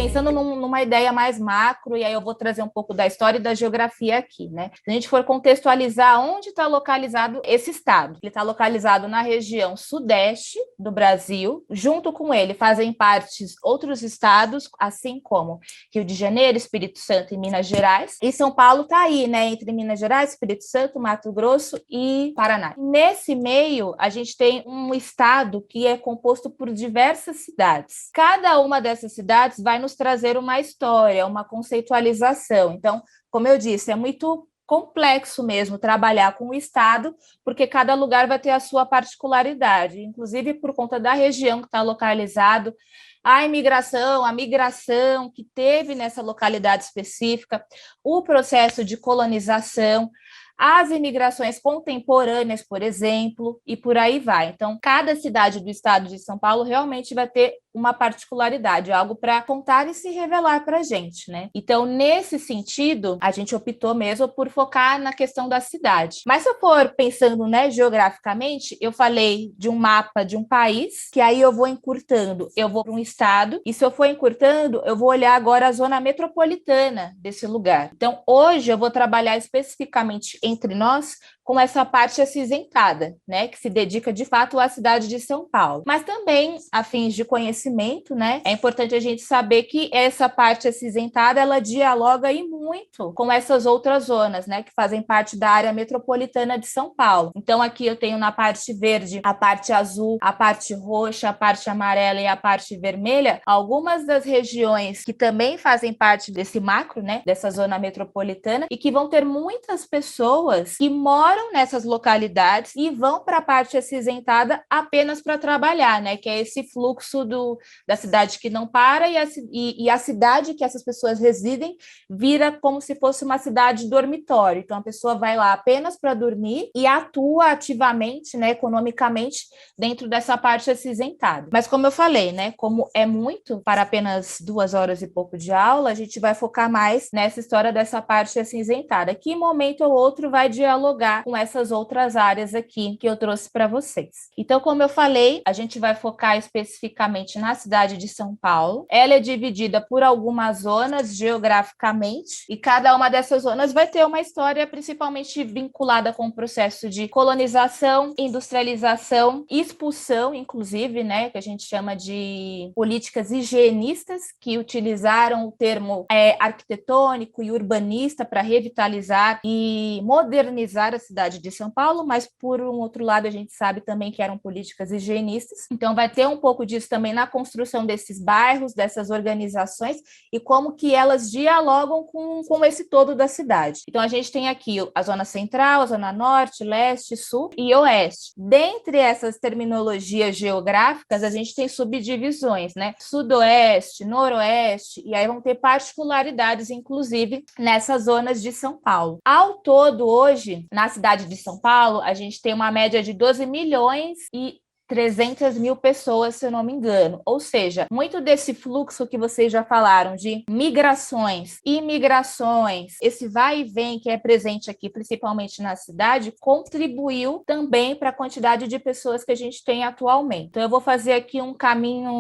pensando numa ideia mais macro, e aí eu vou trazer um pouco da história e da geografia aqui, né? Se a gente for contextualizar onde está localizado esse estado, ele está localizado na região sudeste do Brasil, junto com ele fazem parte outros estados, assim como Rio de Janeiro, Espírito Santo e Minas Gerais, e São Paulo está aí, né, entre Minas Gerais, Espírito Santo, Mato Grosso e Paraná. Nesse meio, a gente tem um estado que é composto por diversas cidades. Cada uma dessas cidades vai nos trazer uma história, uma conceitualização. Então, como eu disse, é muito complexo mesmo trabalhar com o estado, porque cada lugar vai ter a sua particularidade, inclusive por conta da região que está localizado, a migração que teve nessa localidade específica, o processo de colonização, as imigrações contemporâneas, por exemplo, e por aí vai. Então, cada cidade do estado de São Paulo realmente vai ter uma particularidade, algo para contar e se revelar para a gente, né? Então, nesse sentido, a gente optou mesmo por focar na questão da cidade. Mas se eu for pensando, né, geograficamente, eu falei de um mapa de um país, que aí eu vou encurtando, eu vou para um estado, e se eu for encurtando, eu vou olhar agora a zona metropolitana desse lugar. Então, hoje eu vou trabalhar especificamente entre nós com essa parte acinzentada, né, que se dedica de fato à cidade de São Paulo. Mas também, a fins de conhecimento, né, é importante a gente saber que essa parte acinzentada, ela dialoga e muito com essas outras zonas, né, que fazem parte da área metropolitana de São Paulo. Então, aqui eu tenho na parte verde a parte azul, a parte roxa, a parte amarela e a parte vermelha, algumas das regiões que também fazem parte desse macro, né, dessa zona metropolitana, e que vão ter muitas pessoas que moram nessas localidades e vão para a parte acinzentada apenas para trabalhar, né? Que é esse fluxo da cidade que não para e a cidade que essas pessoas residem vira como se fosse uma cidade dormitório. Então, a pessoa vai lá apenas para dormir e atua ativamente, né, economicamente, dentro dessa parte acinzentada. Mas, como eu falei, né, como é muito para apenas 2 horas e pouco de aula, a gente vai focar mais nessa história dessa parte acinzentada, que em momento ou outro vai dialogar com essas outras áreas aqui que eu trouxe para vocês. Então, como eu falei, a gente vai focar especificamente na cidade de São Paulo. Ela é dividida por algumas zonas geograficamente e cada uma dessas zonas vai ter uma história principalmente vinculada com o processo de colonização, industrialização, expulsão, inclusive, né, que a gente chama de políticas higienistas, que utilizaram o termo arquitetônico e urbanista para revitalizar e modernizar a cidade de São Paulo, mas por um outro lado a gente sabe também que eram políticas higienistas. Então vai ter um pouco disso também na construção desses bairros, dessas organizações e como que elas dialogam com esse todo da cidade. Então a gente tem aqui a zona central, a zona norte, leste, sul e oeste. Dentre essas terminologias geográficas, a gente tem subdivisões, né? Sudoeste, noroeste, e aí vão ter particularidades, inclusive, nessas zonas de São Paulo. Ao todo, hoje, na cidade de São Paulo, a gente tem uma média de 12 milhões e 300 mil pessoas, se eu não me engano. Ou seja, muito desse fluxo que vocês já falaram de migrações, imigrações, esse vai e vem que é presente aqui, principalmente na cidade, contribuiu também para a quantidade de pessoas que a gente tem atualmente. Então, eu vou fazer aqui um caminho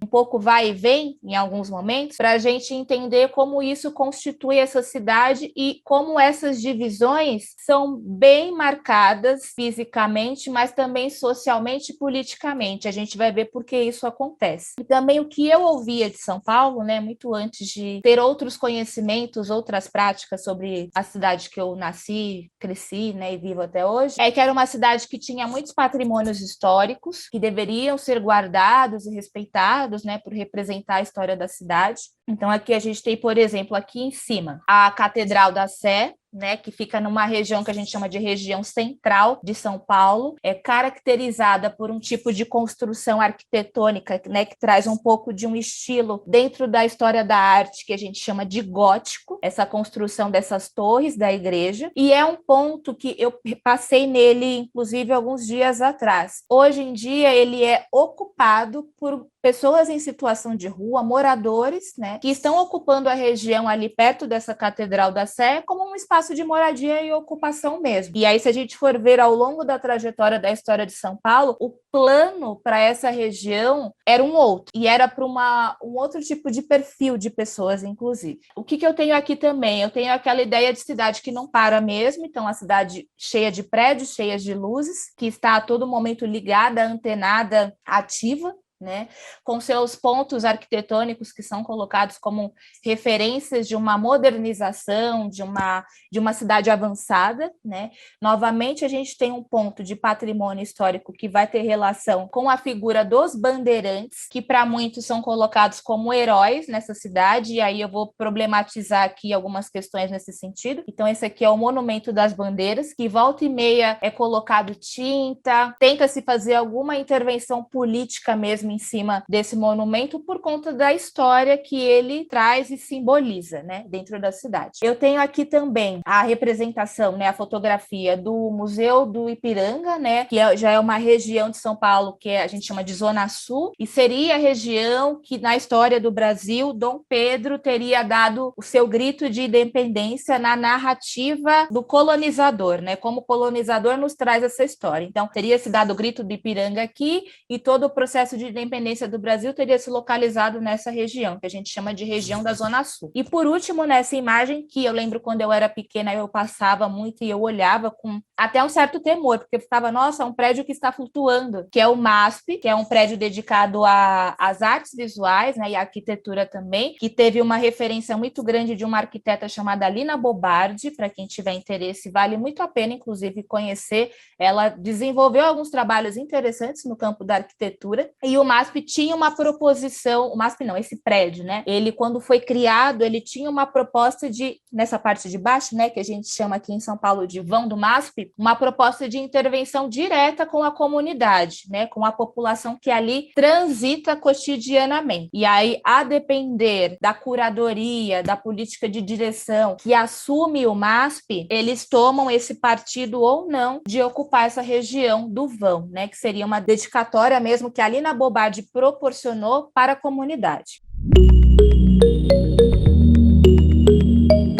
um pouco vai e vem, em alguns momentos, para a gente entender como isso constitui essa cidade e como essas divisões são bem marcadas fisicamente, mas também socialmente politicamente. A gente vai ver por que isso acontece. E também o que eu ouvia de São Paulo, né, muito antes de ter outros conhecimentos, outras práticas sobre a cidade que eu nasci, cresci, né, e vivo até hoje, é que era uma cidade que tinha muitos patrimônios históricos que deveriam ser guardados e respeitados, né, por representar a história da cidade. Então aqui a gente tem, por exemplo, aqui em cima, a Catedral da Sé, né, que fica numa região que a gente chama de região central de São Paulo, é caracterizada por um tipo de construção arquitetônica, né, que traz um pouco de um estilo dentro da história da arte que a gente chama de gótico, essa construção dessas torres da igreja, e é um ponto que eu passei nele, inclusive, alguns dias atrás. Hoje em dia, ele é ocupado por pessoas em situação de rua, moradores, né, que estão ocupando a região ali perto dessa Catedral da Sé como um espaço espaço de moradia e ocupação mesmo. E aí, se a gente for ver ao longo da trajetória da história de São Paulo, o plano para essa região era um outro, e era para um outro tipo de perfil de pessoas, inclusive. O que eu tenho aqui também? Eu tenho aquela ideia de cidade que não para mesmo, então a cidade cheia de prédios, cheia de luzes, que está a todo momento ligada, antenada, ativa, né, com seus pontos arquitetônicos que são colocados como referências de uma modernização, de uma cidade avançada, né? Novamente, a gente tem um ponto de patrimônio histórico que vai ter relação com a figura dos bandeirantes, que para muitos são colocados como heróis nessa cidade, e aí eu vou problematizar aqui algumas questões nesse sentido. Então, esse aqui é o Monumento das Bandeiras, que volta e meia é colocado tinta, tenta-se fazer alguma intervenção política mesmo em cima desse monumento por conta da história que ele traz e simboliza, né, dentro da cidade. Eu tenho aqui também a representação, né, a fotografia do Museu do Ipiranga, né, que já é uma região de São Paulo que a gente chama de Zona Sul, e seria a região que na história do Brasil, Dom Pedro teria dado o seu grito de independência na narrativa do colonizador, né, como o colonizador nos traz essa história. Então, teria se dado o grito do Ipiranga aqui, e todo o processo de independência do Brasil teria se localizado nessa região, que a gente chama de região da Zona Sul. E por último, nessa imagem, que eu lembro quando eu era pequena, eu passava muito e eu olhava com até um certo temor, porque eu ficava, nossa, é um prédio que está flutuando, que é o MASP, que é um prédio dedicado às artes visuais, né, e à arquitetura também, que teve uma referência muito grande de uma arquiteta chamada Lina Bobardi. Para quem tiver interesse, vale muito a pena, inclusive, conhecer. Ela desenvolveu alguns trabalhos interessantes no campo da arquitetura, e o MASP tinha uma proposição, o MASP não, esse prédio, né? Ele, quando foi criado, ele tinha uma proposta de, nessa parte de baixo, né, que a gente chama aqui em São Paulo de vão do MASP, uma proposta de intervenção direta com a comunidade, né, com a população que ali transita cotidianamente. E aí, a depender da curadoria, da política de direção que assume o MASP, eles tomam esse partido ou não de ocupar essa região do vão, né, que seria uma dedicatória mesmo que ali na Bobardi proporcionou para a comunidade.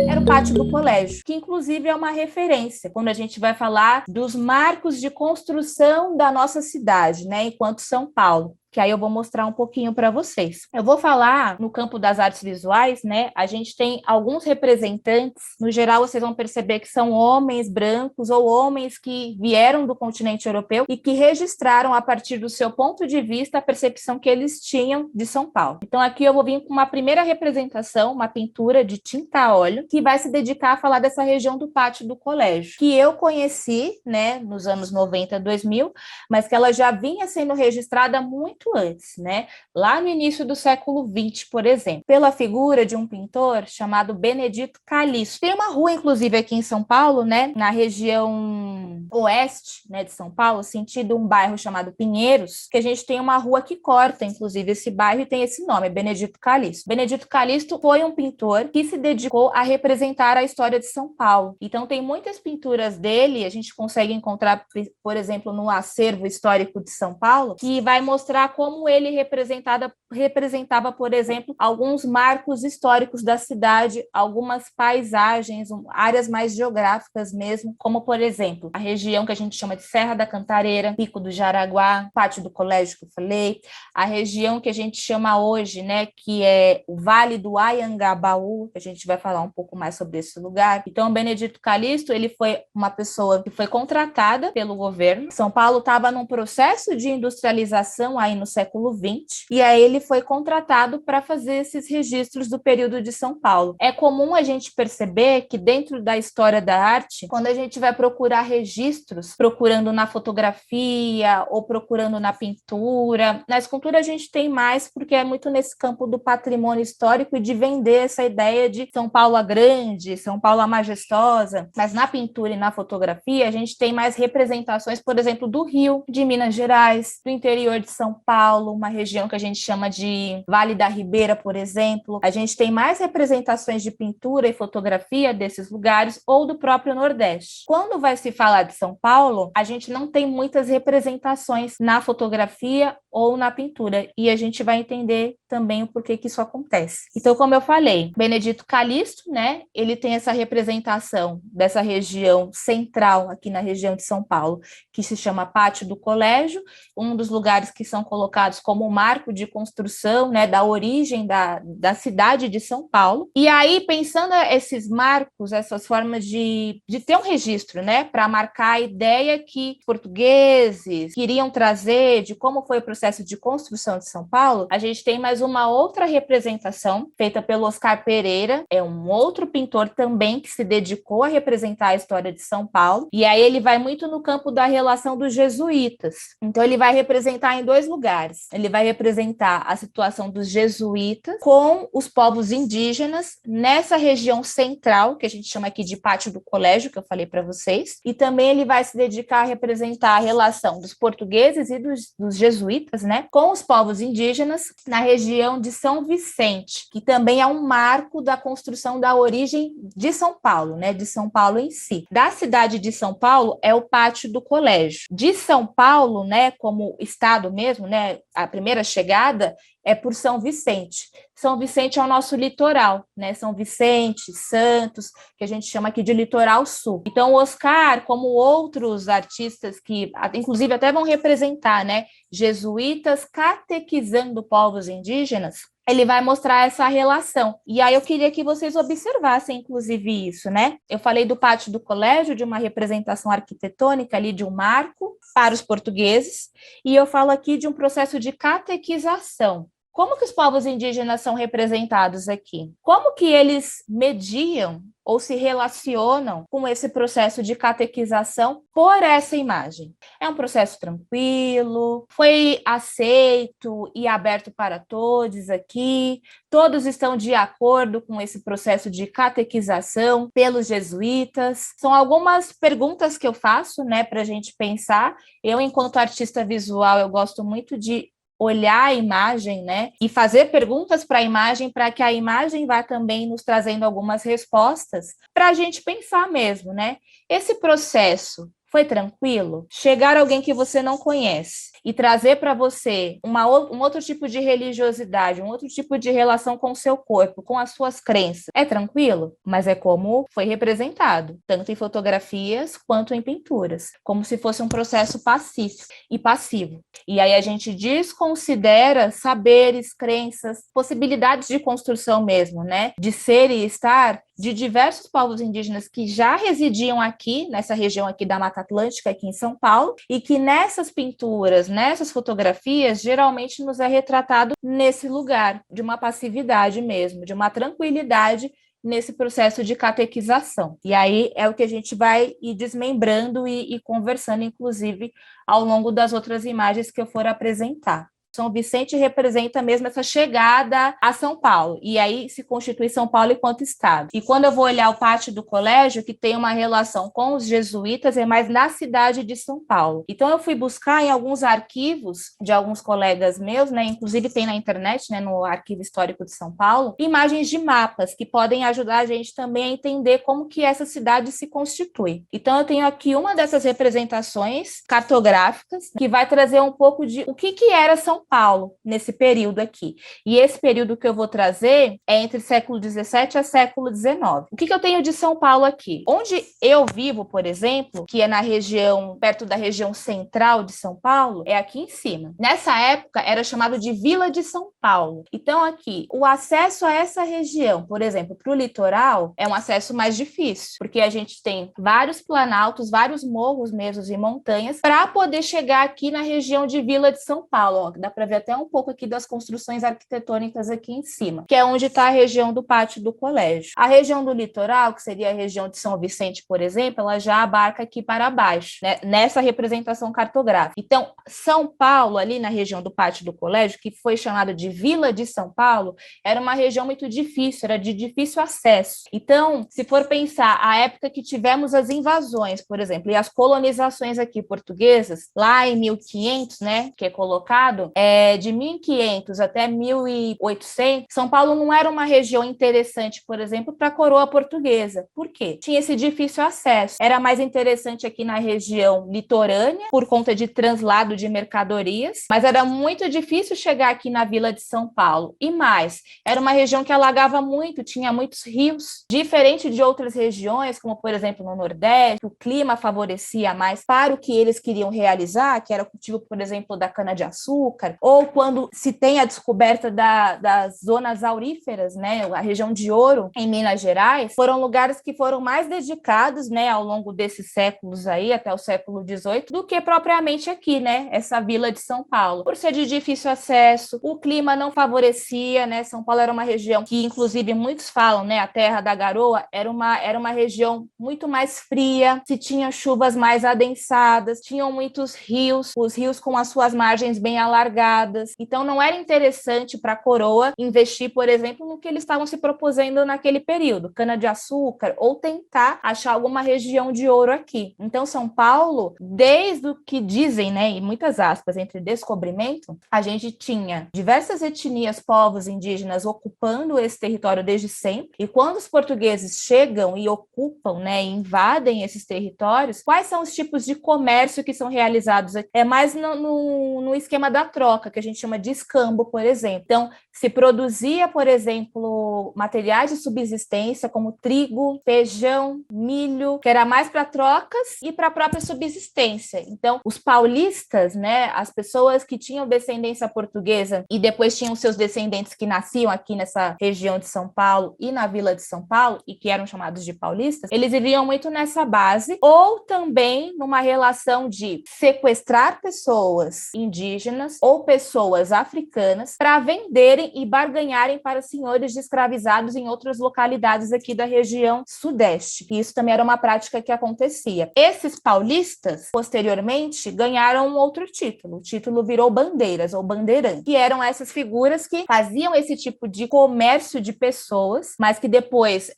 Era o pátio do colégio, que inclusive é uma referência quando a gente vai falar dos marcos de construção da nossa cidade, né, enquanto São Paulo, que aí eu vou mostrar um pouquinho para vocês. Eu vou falar no campo das artes visuais, né? A gente tem alguns representantes, no geral vocês vão perceber que são homens brancos ou homens que vieram do continente europeu e que registraram a partir do seu ponto de vista a percepção que eles tinham de São Paulo. Então aqui eu vou vir com uma primeira representação, uma pintura de tinta a óleo, que vai se dedicar a falar dessa região do pátio do colégio, que eu conheci, né, nos anos 90, 2000, mas que ela já vinha sendo registrada muito antes, né? Lá no início do século XX, por exemplo, pela figura de um pintor chamado Benedito Calixto. Tem uma rua, inclusive, aqui em São Paulo, né? Na região oeste, né, de São Paulo, sentido um bairro chamado Pinheiros, que a gente tem uma rua que corta, inclusive, esse bairro e tem esse nome, Benedito Calixto. Benedito Calixto foi um pintor que se dedicou a representar a história de São Paulo. Então, tem muitas pinturas dele, a gente consegue encontrar, por exemplo, no acervo histórico de São Paulo, que vai mostrar como ele representava, por exemplo, alguns marcos históricos da cidade, algumas paisagens, áreas mais geográficas mesmo, como, por exemplo, a região que a gente chama de Serra da Cantareira, Pico do Jaraguá, Pátio do Colégio que eu falei, a região que a gente chama hoje, né, que é o Vale do Anhangabaú, que a gente vai falar um pouco mais sobre esse lugar. Então, Benedito Calixto, ele foi uma pessoa que foi contratada pelo governo. São Paulo estava num processo de industrialização aí no século XX, e aí ele foi contratado para fazer esses registros do período de São Paulo. É comum a gente perceber que dentro da história da arte, quando a gente vai procurar registros, procurando na fotografia ou procurando na pintura, na escultura a gente tem mais porque é muito nesse campo do patrimônio histórico e de vender essa ideia de São Paulo a grande, São Paulo a majestosa, mas na pintura e na fotografia a gente tem mais representações, por exemplo, do Rio, de Minas Gerais, do interior de São Paulo, uma região que a gente chama de Vale da Ribeira, por exemplo. A gente tem mais representações de pintura e fotografia desses lugares ou do próprio Nordeste. Quando vai se falar de São Paulo, a gente não tem muitas representações na fotografia ou na pintura, e a gente vai entender também o porquê que isso acontece. Então, como eu falei, Benedito Calixto, né, ele tem essa representação representação dessa região central, aqui na região de São Paulo, que se chama Pátio do Colégio, um dos lugares que são colocados como marco de construção, né, da origem da cidade de São Paulo. E aí, pensando esses marcos, essas formas de ter um registro, né, para marcar a ideia que portugueses queriam trazer de como foi o processo de construção de São Paulo, a gente tem mais uma outra representação feita pelo Oscar Pereira, é um outro pintor também que se dedicou a representar a história de São Paulo, e aí ele vai muito no campo da relação dos jesuítas. Então ele vai representar em dois lugares. Ele vai representar a situação dos jesuítas com os povos indígenas nessa região central, que a gente chama aqui de Pátio do Colégio, que eu falei para vocês, e também ele vai se dedicar a representar a relação dos portugueses e dos jesuítas, né, com os povos indígenas na região de São Vicente, que também é um marco da construção da origem de São Paulo, né, de São Paulo em si. Da cidade de São Paulo é o Pátio do Colégio. De São Paulo, né, como estado mesmo, né, a primeira chegada é por São Vicente. São Vicente é o nosso litoral, né? São Vicente, Santos, que a gente chama aqui de litoral sul. Então, o Oscar, como outros artistas que, inclusive, até vão representar, né, jesuítas catequizando povos indígenas, ele vai mostrar essa relação. E aí eu queria que vocês observassem, inclusive, isso, né? Eu falei do Pátio do Colégio, de uma representação arquitetônica ali, de um marco para os portugueses, e eu falo aqui de um processo de catequização. Como que os povos indígenas são representados aqui? Como que eles mediam ou se relacionam com esse processo de catequização por essa imagem? É um processo tranquilo, foi aceito e aberto para todos aqui, todos estão de acordo com esse processo de catequização pelos jesuítas? São algumas perguntas que eu faço, né, para a gente pensar. Eu, enquanto artista visual, eu gosto muito de olhar a imagem, né, e fazer perguntas para a imagem, para que a imagem vá também nos trazendo algumas respostas para a gente pensar mesmo, né? Esse processo foi tranquilo? Chegar alguém que você não conhece e trazer para você um outro tipo de religiosidade, um outro tipo de relação com o seu corpo, com as suas crenças, é tranquilo? Mas é como foi representado, tanto em fotografias quanto em pinturas, como se fosse um processo pacífico e passivo. E aí a gente desconsidera saberes, crenças, possibilidades de construção mesmo, né? De ser e estar de diversos povos indígenas que já residiam aqui, nessa região aqui da Mata Atlântica, aqui em São Paulo, e que nessas pinturas, nessas fotografias, geralmente nos é retratado nesse lugar, de uma passividade mesmo, de uma tranquilidade nesse processo de catequização. E aí é o que a gente vai ir desmembrando e conversando, inclusive, ao longo das outras imagens que eu for apresentar. São Vicente representa mesmo essa chegada a São Paulo, e aí se constitui São Paulo enquanto estado. E quando eu vou olhar o Pátio do Colégio, que tem uma relação com os jesuítas, é mais na cidade de São Paulo. Então eu fui buscar em alguns arquivos de alguns colegas meus, né, inclusive tem na internet, né, no Arquivo Histórico de São Paulo, imagens de mapas que podem ajudar a gente também a entender como que essa cidade se constitui. Então eu tenho aqui uma dessas representações cartográficas que vai trazer um pouco de o que era São Paulo nesse período aqui. E esse período que eu vou trazer é entre século XVII a século XIX. O que eu tenho de São Paulo aqui? Onde eu vivo, por exemplo, que é na região, perto da região central de São Paulo, é aqui em cima. Nessa época, era chamado de Vila de São Paulo. Então, aqui, o acesso a essa região, por exemplo, para o litoral, é um acesso mais difícil, porque a gente tem vários planaltos, vários morros mesmo e montanhas, para poder chegar aqui na região de Vila de São Paulo. Ó, dá para ver até um pouco aqui das construções arquitetônicas aqui em cima, que é onde está a região do Pátio do Colégio. A região do litoral, que seria a região de São Vicente, por exemplo, ela já abarca aqui para baixo, né, nessa representação cartográfica. Então, São Paulo, ali na região do Pátio do Colégio, que foi chamado de Vila de São Paulo, era uma região muito difícil, era de difícil acesso. Então, se for pensar a época que tivemos as invasões, por exemplo, e as colonizações aqui portuguesas, lá em 1500, né, que é colocado, de 1500 até 1800, São Paulo não era uma região interessante, por exemplo, para a coroa portuguesa. Por quê? Tinha esse difícil acesso. Era mais interessante aqui na região litorânea, por conta de translado de mercadorias, mas era muito difícil chegar aqui na Vila de São Paulo. E mais, era uma região que alagava muito, tinha muitos rios, diferente de outras regiões, como por exemplo no Nordeste, o clima favorecia mais para o que eles queriam realizar, que era o cultivo, por exemplo, da cana-de-açúcar, ou quando se tem a descoberta das zonas auríferas, né, a região de Ouro, em Minas Gerais, foram lugares que foram mais dedicados, né, ao longo desses séculos aí, até o século XVIII, do que propriamente aqui, né, essa Vila de São Paulo. Por ser de difícil acesso, o clima não favorecia, né, São Paulo era uma região que, inclusive, muitos falam, né, a Terra da Garoa era uma região muito mais fria, se tinha chuvas mais adensadas, tinham muitos rios, os rios com as suas margens bem alargadas, então não era interessante para a coroa investir, por exemplo, no que eles estavam se proposendo naquele período, cana-de-açúcar, ou tentar achar alguma região de ouro aqui. Então, São Paulo, desde o que dizem, né, e muitas aspas, entre descobrimento, a gente tinha diversas etnias, povos indígenas ocupando esse território desde sempre, e quando os portugueses chegam e ocupam, né, e invadem esses territórios, quais são os tipos de comércio que são realizados? É mais no esquema da troca, que a gente chama de escambo, por exemplo. Então, se produzia, por exemplo, materiais de subsistência, como trigo, feijão, milho, que era mais para trocas e para a própria subsistência. Então, os paulistas, né, as pessoas que tinham descendência portuguesa e depois tinham seus descendentes que nasciam aqui nessa região de São Paulo e na Vila de São Paulo, e que eram chamados de paulistas, eles viviam muito nessa base, ou também numa relação de sequestrar pessoas indígenas ou pessoas africanas para venderem e barganharem para senhores de escravizados em outras localidades aqui da região sudeste. E isso também era uma prática que acontecia. Esses paulistas, posteriormente, ganharam um outro título. O título virou bandeiras ou bandeirantes, que eram essas figuras que faziam esse tipo de comércio de pessoas, mas que depois,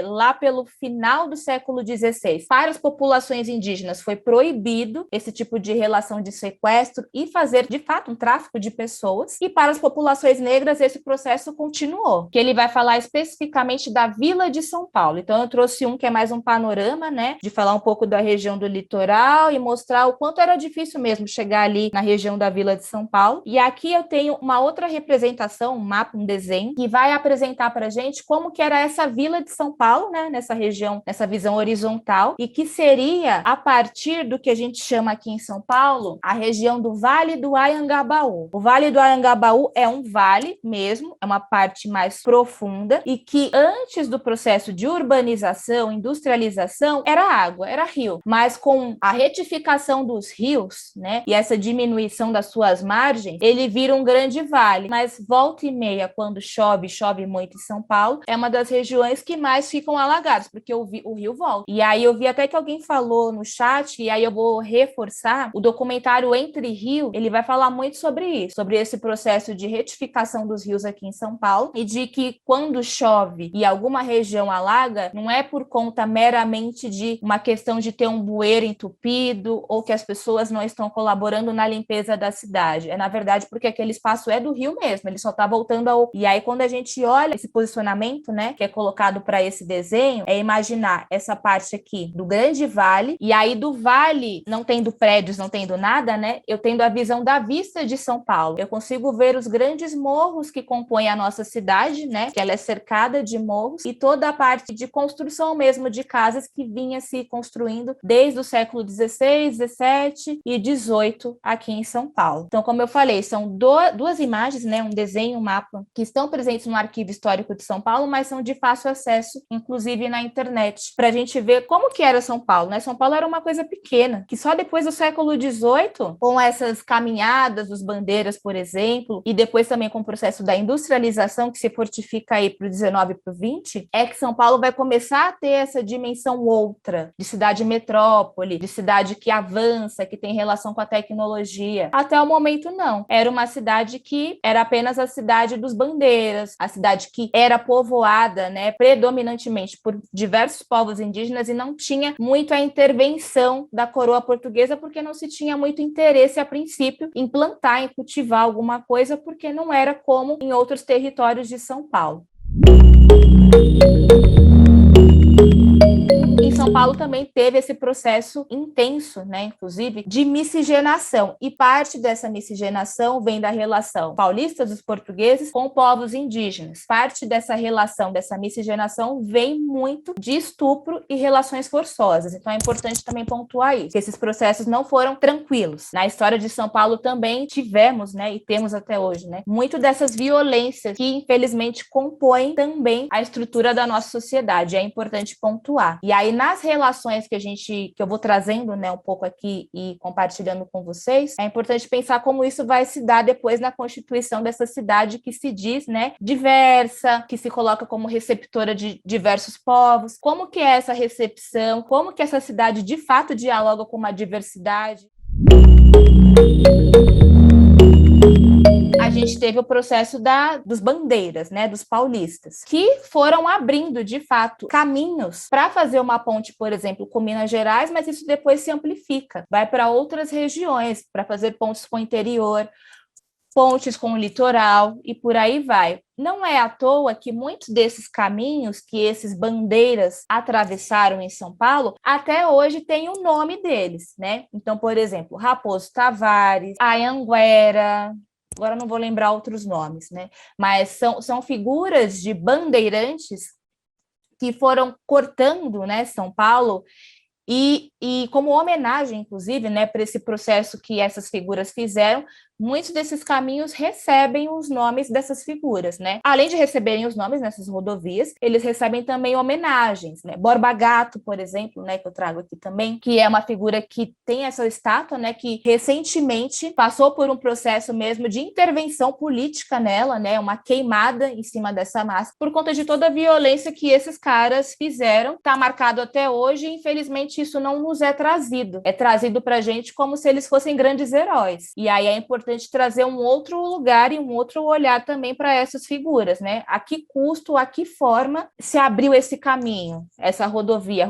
lá pelo final do século XVI, para as populações indígenas foi proibido esse tipo de relação de sequestro e fazer, de fato, um tráfico de pessoas, e para as populações negras esse processo continuou, que ele vai falar especificamente da Vila de São Paulo. Então eu trouxe um que é mais um panorama, né, de falar um pouco da região do litoral e mostrar o quanto era difícil mesmo chegar ali na região da Vila de São Paulo. E aqui eu tenho uma outra representação, um mapa, um desenho, que vai apresentar para a gente como que era essa Vila de São Paulo, né, nessa região, nessa visão horizontal, e que seria a partir do que a gente chama aqui em São Paulo, a região do Vale do Anhangabaú. O Vale do Anhangabaú é um vale mesmo, é uma parte mais profunda, e que antes do processo de urbanização, industrialização, era água, era rio. Mas com a retificação dos rios, né, e essa diminuição das suas margens, ele vira um grande vale. Mas volta e meia, quando chove, chove muito em São Paulo, é uma das regiões que mais ficam alagadas, porque o rio volta. E aí eu vi até que alguém falou no chat, e aí eu vou reforçar, o documentário Entre Rio, ele vai falar muito sobre isso, sobre esse processo de retificação dos rios aqui em São Paulo, e de que quando chove e alguma região alaga, não é por conta meramente de uma questão de ter um bueiro entupido ou que as pessoas não estão colaborando na limpeza da cidade. É, na verdade, porque aquele espaço é do rio mesmo, ele só está voltando ao... E aí, quando a gente olha esse posicionamento, né, que é colocado para esse desenho, é imaginar essa parte aqui do grande vale, e aí do vale, não tendo prédios, não tendo nada, né, eu tendo a visão da vista de São Paulo. Eu consigo ver os grandes morros que compõem a nossa cidade, né, que ela é cercada de morros, e toda a parte de construção mesmo de casas que vinha se construindo desde o século XVI, XVII e XVIII aqui em São Paulo. Então, como eu falei, são duas imagens, né, um desenho, um mapa, que estão presentes no Arquivo Histórico de São Paulo, mas são de fácil acesso, inclusive na internet, para a gente ver como que era São Paulo, né? São Paulo era uma coisa pequena, que só depois do século XVIII, com essas caminhadas dos bandeiras, por exemplo, e depois também com o processo da industrialização, que se fortifica aí para o XIX e para o XX, é que São Paulo vai começar a ter essa dimensão outra, de cidade metrópole, de cidade que avança, que tem relação com a tecnologia. Até o momento, não. Era uma cidade que era apenas a cidade dos bandeiras, a cidade que era povoada, né, predominantemente por diversos povos indígenas e não tinha muito a intervenção da coroa portuguesa, porque não se tinha muito interesse, a princípio, em plantar votar em cultivar alguma coisa, porque não era como em outros territórios de São Paulo. Em São Paulo também teve esse processo intenso, né, inclusive, de miscigenação. E parte dessa miscigenação vem da relação paulista dos portugueses com povos indígenas. Parte dessa relação, dessa miscigenação, vem muito de estupro e relações forçosas. Então é importante também pontuar isso, que esses processos não foram tranquilos. Na história de São Paulo também tivemos, né, e temos até hoje, né, muito dessas violências que, infelizmente, compõem também a estrutura da nossa sociedade. É importante pontuar. E aí, nas relações que eu vou trazendo, né, um pouco aqui e compartilhando com vocês, é importante pensar como isso vai se dar depois na constituição dessa cidade que se diz, né, diversa, que se coloca como receptora de diversos povos. Como que é essa recepção? Como que essa cidade de fato dialoga com uma diversidade? A gente teve o processo dos bandeiras, né, dos paulistas, que foram abrindo, de fato, caminhos para fazer uma ponte, por exemplo, com Minas Gerais, mas isso depois se amplifica, vai para outras regiões, para fazer pontes com o interior, pontes com o litoral e por aí vai. Não é à toa que muitos desses caminhos que esses bandeiras atravessaram em São Paulo, até hoje tem o nome deles, né? Então, por exemplo, Raposo Tavares, Anhanguera, agora não vou lembrar outros nomes, né? Mas são figuras de bandeirantes que foram cortando, né, São Paulo, e como homenagem, inclusive, né, para esse processo que essas figuras fizeram, muitos desses caminhos recebem os nomes dessas figuras, né? Além de receberem os nomes nessas rodovias, eles recebem também homenagens, né? Borba Gato, por exemplo, né, que eu trago aqui também, que é uma figura que tem essa estátua, né, que recentemente passou por um processo mesmo de intervenção política nela, né, uma queimada em cima dessa máscara, por conta de toda a violência que esses caras fizeram. Tá marcado até hoje e, infelizmente, isso não nos é trazido pra gente como se eles fossem grandes heróis. E aí é importante trazer um outro lugar e um outro olhar também para essas figuras, né? A que custo, a que forma se abriu esse caminho, essa rodovia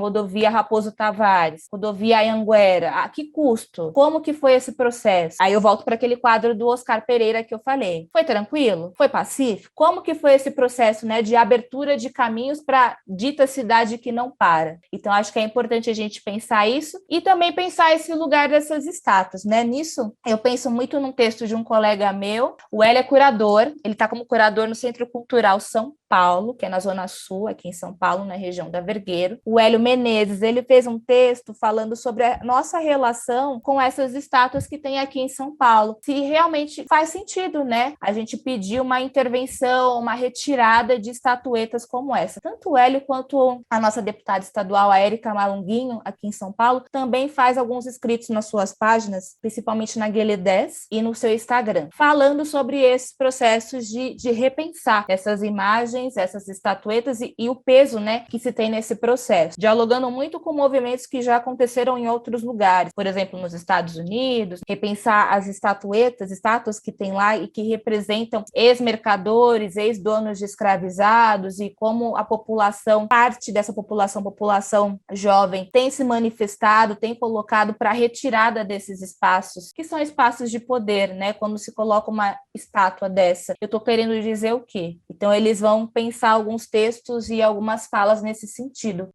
Raposo Tavares, rodovia Anhanguera, a que custo? Como que foi esse processo? Aí eu volto para aquele quadro do Oscar Pereira que eu falei. Foi tranquilo? Foi pacífico? Como que foi esse processo, né, de abertura de caminhos para dita cidade que não para? Então acho que é importante a gente pensar isso e também pensar esse lugar dessas estátuas, né? Nisso eu penso muito num texto de um colega meu, o Hélio é curador, ele está como curador no Centro Cultural São Paulo, que é na Zona Sul, aqui em São Paulo, na região da Vergueiro. O Hélio Menezes, ele fez um texto falando sobre a nossa relação com essas estátuas que tem aqui em São Paulo. Se realmente faz sentido, né? A gente pedir uma intervenção, uma retirada de estatuetas como essa. Tanto o Hélio quanto a nossa deputada estadual, a Érica Malunguinho, aqui em São Paulo, também faz alguns escritos nas suas páginas, principalmente na Guelé 10 e no seu Instagram, falando sobre esses processos de repensar essas imagens, essas estatuetas e o peso, né, que se tem nesse processo, dialogando muito com movimentos que já aconteceram em outros lugares, por exemplo, nos Estados Unidos, repensar as estátuas que tem lá e que representam ex-mercadores, ex-donos de escravizados e como a população, parte dessa população jovem, tem se manifestado, tem colocado para a retirada desses espaços, que são espaços de poder, né? Quando se coloca uma estátua dessa, eu estou querendo dizer o quê? Então, eles vão pensar alguns textos e algumas falas nesse sentido.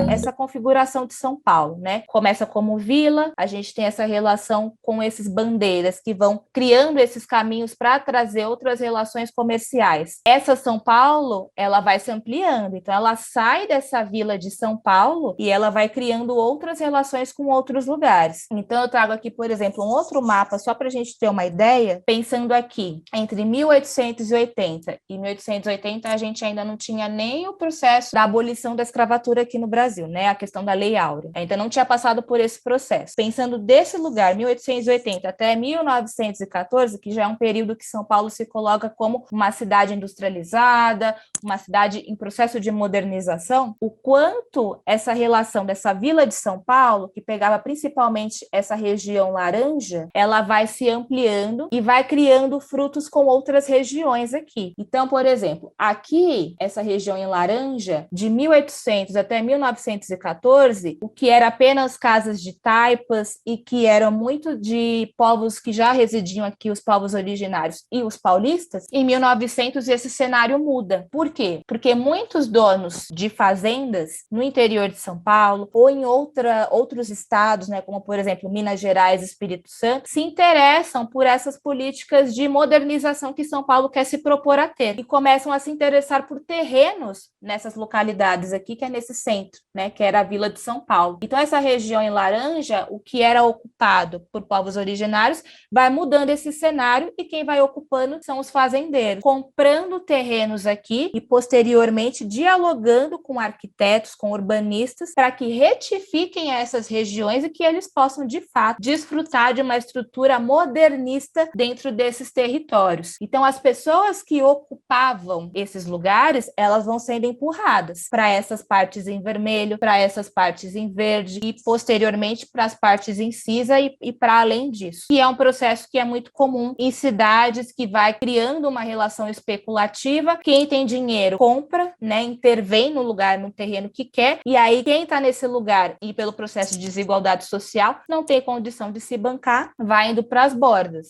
Essa configuração de São Paulo, né? Começa como vila, a gente tem essa relação com esses bandeiras que vão criando esses caminhos para trazer outras relações comerciais. Essa São Paulo, ela vai se ampliando, então ela sai dessa vila de São Paulo e ela vai criando outras relações com outros lugares. Então eu trago aqui, por exemplo, um outro mapa só para a gente ter uma ideia, pensando aqui, entre 1880 e 1880 a gente ainda não tinha nem o processo da abolição da escravatura aqui no Brasil, né? A questão da Lei Áurea. Ainda não tinha passado por esse processo. Pensando desse lugar, 1880 até 1914, que já é um período que São Paulo se coloca como uma cidade industrializada, uma cidade em processo de modernização, o quanto essa relação dessa vila de São Paulo, que pegava principalmente essa região laranja, ela vai se ampliando e vai criando frutos com outras regiões aqui. Então, por exemplo, aqui, essa região em laranja, de 1800 até 1914, 1914, o que era apenas casas de taipas e que eram muito de povos que já residiam aqui, os povos originários e os paulistas, em 1900 esse cenário muda. Por quê? Porque muitos donos de fazendas no interior de São Paulo ou em outros estados, né, como por exemplo Minas Gerais e Espírito Santo, se interessam por essas políticas de modernização que São Paulo quer se propor a ter e começam a se interessar por terrenos nessas localidades aqui, que é nesse centro, né, que era a Vila de São Paulo. Então essa região em laranja, o que era ocupado por povos originários, vai mudando esse cenário e quem vai ocupando são os fazendeiros, comprando terrenos aqui e posteriormente dialogando com arquitetos, com urbanistas, para que retifiquem essas regiões e que eles possam, de fato, desfrutar de uma estrutura modernista dentro desses territórios. Então, as pessoas que ocupavam esses lugares, elas vão sendo empurradas para essas partes em vermelho, para essas partes em verde e, posteriormente, para as partes em cinza e para além disso. E é um processo que é muito comum em cidades que vai criando uma relação especulativa. Quem tem dinheiro compra, né, intervém no lugar, no terreno que quer, e aí quem está nesse lugar e pelo processo de desigualdade social não tem condição de se bancar, vai indo para as bordas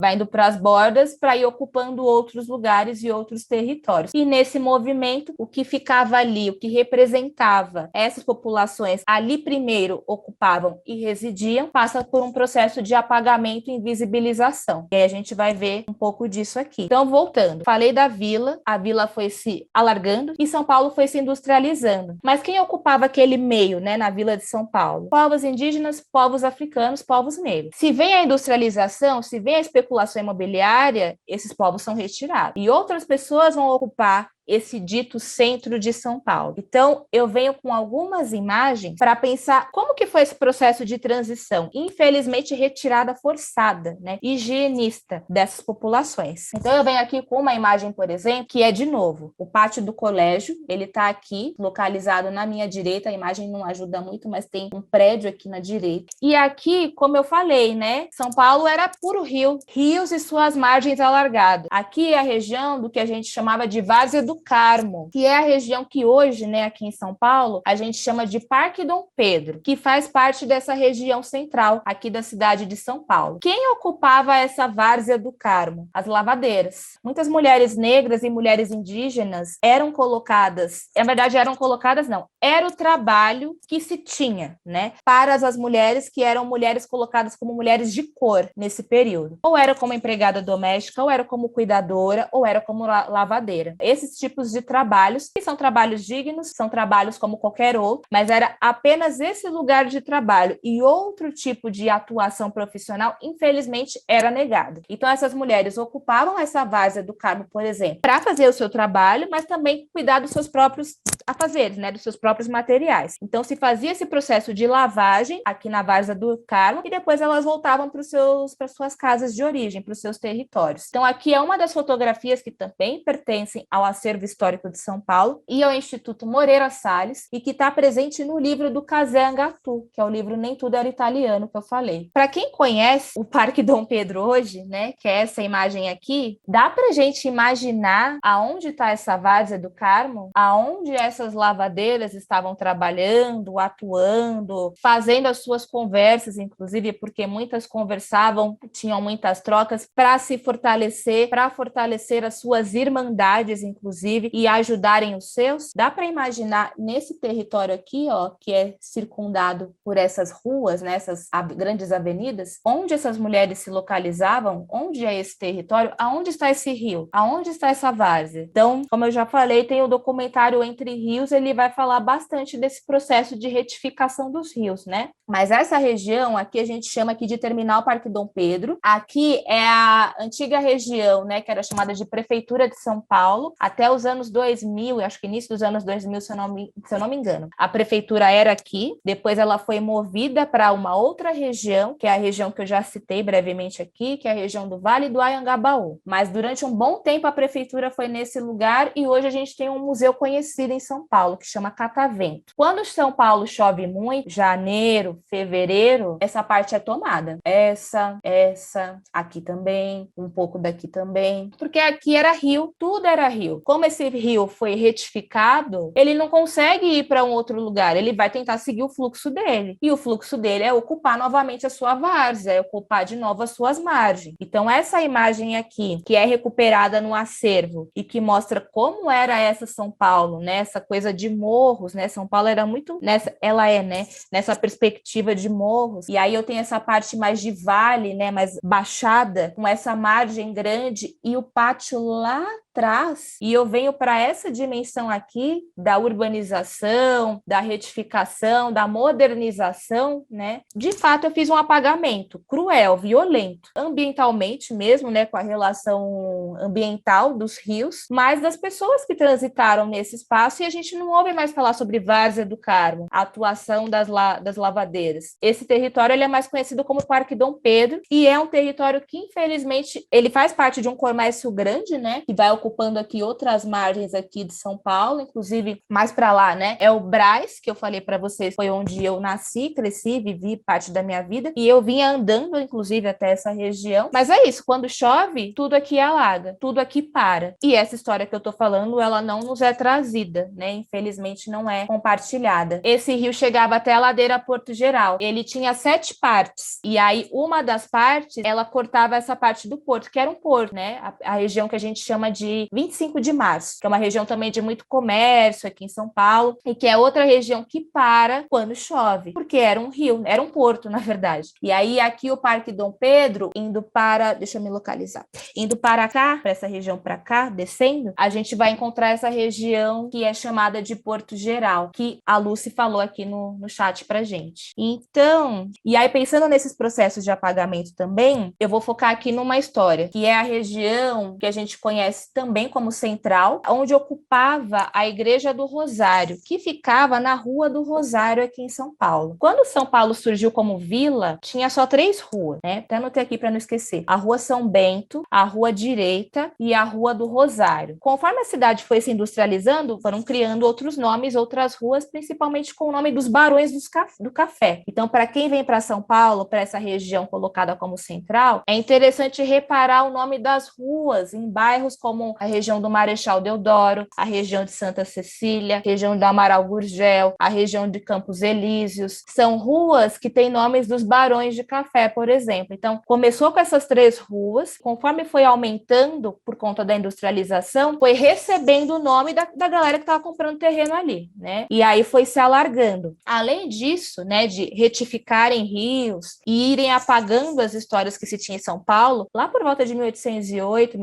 para ir ocupando outros lugares e outros territórios. E nesse movimento, o que ficava ali, o que representava essas populações ali primeiro ocupavam e residiam, passa por um processo de apagamento e invisibilização. E aí a gente vai ver um pouco disso aqui. Então, voltando, falei da vila, a vila foi se alargando e São Paulo foi se industrializando. Mas quem ocupava aquele meio, né, na vila de São Paulo? Povos indígenas, povos africanos, povos negros. Se vem a industrialização, se vem a especulação imobiliária, esses povos são retirados. E outras pessoas vão ocupar esse dito centro de São Paulo. Então, eu venho com algumas imagens para pensar como que foi esse processo de transição, infelizmente retirada forçada, né, higienista dessas populações. Então, eu venho aqui com uma imagem, por exemplo, que é, de novo, o pátio do colégio, ele está aqui, localizado na minha direita, a imagem não ajuda muito, mas tem um prédio aqui na direita. E aqui, como eu falei, né, São Paulo era puro rio, rios e suas margens alargadas. Aqui é a região do que a gente chamava de Várzea do Carmo, que é a região que hoje, né, aqui em São Paulo, a gente chama de Parque Dom Pedro, que faz parte dessa região central aqui da cidade de São Paulo. Quem ocupava essa Várzea do Carmo? As lavadeiras. Muitas mulheres negras e mulheres indígenas eram colocadas, na verdade não, era o trabalho que se tinha, né, para as mulheres que eram mulheres colocadas como mulheres de cor nesse período. Ou era como empregada doméstica, ou era como cuidadora, ou era como lavadeira. Esses tipos de trabalhos, que são trabalhos dignos, são trabalhos como qualquer outro, mas era apenas esse lugar de trabalho e outro tipo de atuação profissional, infelizmente, era negado. Então, essas mulheres ocupavam essa várzea do Carmo, por exemplo, para fazer o seu trabalho, mas também cuidar dos seus próprios afazeres, né, dos seus próprios materiais. Então, se fazia esse processo de lavagem aqui na várzea do Carmo e depois elas voltavam para suas casas de origem, para os seus territórios. Então, aqui é uma das fotografias que também pertencem ao acervo histórico de São Paulo e ao Instituto Moreira Salles e que está presente no livro do Casé Angatu, que é o livro Nem Tudo Era Italiano, que eu falei. Para quem conhece o Parque Dom Pedro hoje, né, que é essa imagem aqui, dá para a gente imaginar aonde está essa várzea do Carmo, aonde essas lavadeiras estavam trabalhando, atuando, fazendo as suas conversas, inclusive, porque muitas conversavam, tinham muitas trocas para se fortalecer, para fortalecer as suas irmandades, inclusive, e ajudarem os seus. Dá para imaginar nesse território aqui, ó, que é circundado por essas ruas, né, essas grandes avenidas, onde essas mulheres se localizavam, onde é esse território, aonde está esse rio, aonde está essa várzea. Então, como eu já falei, tem o documentário Entre Rios, ele vai falar bastante desse processo de retificação dos rios, né? Mas essa região aqui a gente chama aqui de Terminal Parque Dom Pedro. Aqui é a antiga região, né, que era chamada de Prefeitura de São Paulo, até os anos 2000, acho que início dos anos 2000, se eu não me engano. A prefeitura era aqui, depois ela foi movida para uma outra região, que é a região que eu já citei brevemente aqui, que é a região do Vale do Anhangabaú. Mas durante um bom tempo a prefeitura foi nesse lugar e hoje a gente tem um museu conhecido em São Paulo, que chama Catavento. Quando São Paulo chove muito, janeiro, janeiro, fevereiro, essa parte é tomada. Essa, aqui também, um pouco daqui também. Porque aqui era rio, tudo era rio. Como esse rio foi retificado, ele não consegue ir para um outro lugar, ele vai tentar seguir o fluxo dele. E o fluxo dele é ocupar novamente a sua várzea, é ocupar de novo as suas margens. Então, essa imagem aqui, que é recuperada no acervo e que mostra como era essa São Paulo, né? Essa coisa de morros, né? São Paulo era muito nessa perspectiva de morros. E aí eu tenho essa parte mais de vale, né? Mais baixada, com essa margem grande e o pátio lá atrás, e eu venho para essa dimensão aqui da urbanização, da retificação, da modernização, né? De fato, eu fiz um apagamento cruel, violento, ambientalmente mesmo, né? Com a relação ambiental dos rios, mas das pessoas que transitaram nesse espaço, e a gente não ouve mais falar sobre Várzea do Carmo, a atuação das lavadeiras. Esse território ele é mais conhecido como Parque Dom Pedro, e é um território que, infelizmente, ele faz parte de um comércio grande, né? Que vai ocupando aqui outras margens aqui de São Paulo, inclusive mais para lá, né? É o Brás, que eu falei para vocês, foi onde eu nasci, cresci, vivi parte da minha vida, e eu vinha andando, inclusive, até essa região. Mas é isso, quando chove, tudo aqui alaga, tudo aqui para. E essa história que eu tô falando, ela não nos é trazida, né? Infelizmente, não é compartilhada. Esse rio chegava até a ladeira Porto Geral. Ele tinha 7 partes, e aí uma das partes, ela cortava essa parte do porto, que era um porto, né? A região que a gente chama de 25 de março, que é uma região também de muito comércio aqui em São Paulo, e que é outra região que para quando chove, porque era um rio, era um porto, na verdade. E aí aqui o Parque Dom Pedro, indo para, deixa eu me localizar, indo para cá, para essa região para cá, descendo, a gente vai encontrar essa região que é chamada de Porto Geral, que a Lucy falou aqui no chat pra gente. Então, e aí pensando nesses processos de apagamento também, eu vou focar aqui numa história, que é a região que a gente conhece também como Central, onde ocupava a Igreja do Rosário, que ficava na Rua do Rosário aqui em São Paulo. Quando São Paulo surgiu como vila, tinha só 3 ruas, né? Até anotei aqui para não esquecer. A Rua São Bento, a Rua Direita e a Rua do Rosário. Conforme a cidade foi se industrializando, foram criando outros nomes, outras ruas, principalmente com o nome dos barões do café. Então, para quem vem para São Paulo, para essa região colocada como Central, é interessante reparar o nome das ruas em bairros como a região do Marechal Deodoro, a região de Santa Cecília, a região do Amaral Gurgel, a região de Campos Elíseos. São ruas que têm nomes dos barões de café, por exemplo. Então, começou com essas 3 ruas, conforme foi aumentando por conta da industrialização, foi recebendo o nome da galera que estava comprando terreno ali, né? E aí foi se alargando. Além disso, né, de retificarem rios e irem apagando as histórias que se tinha em São Paulo, lá por volta de 1808,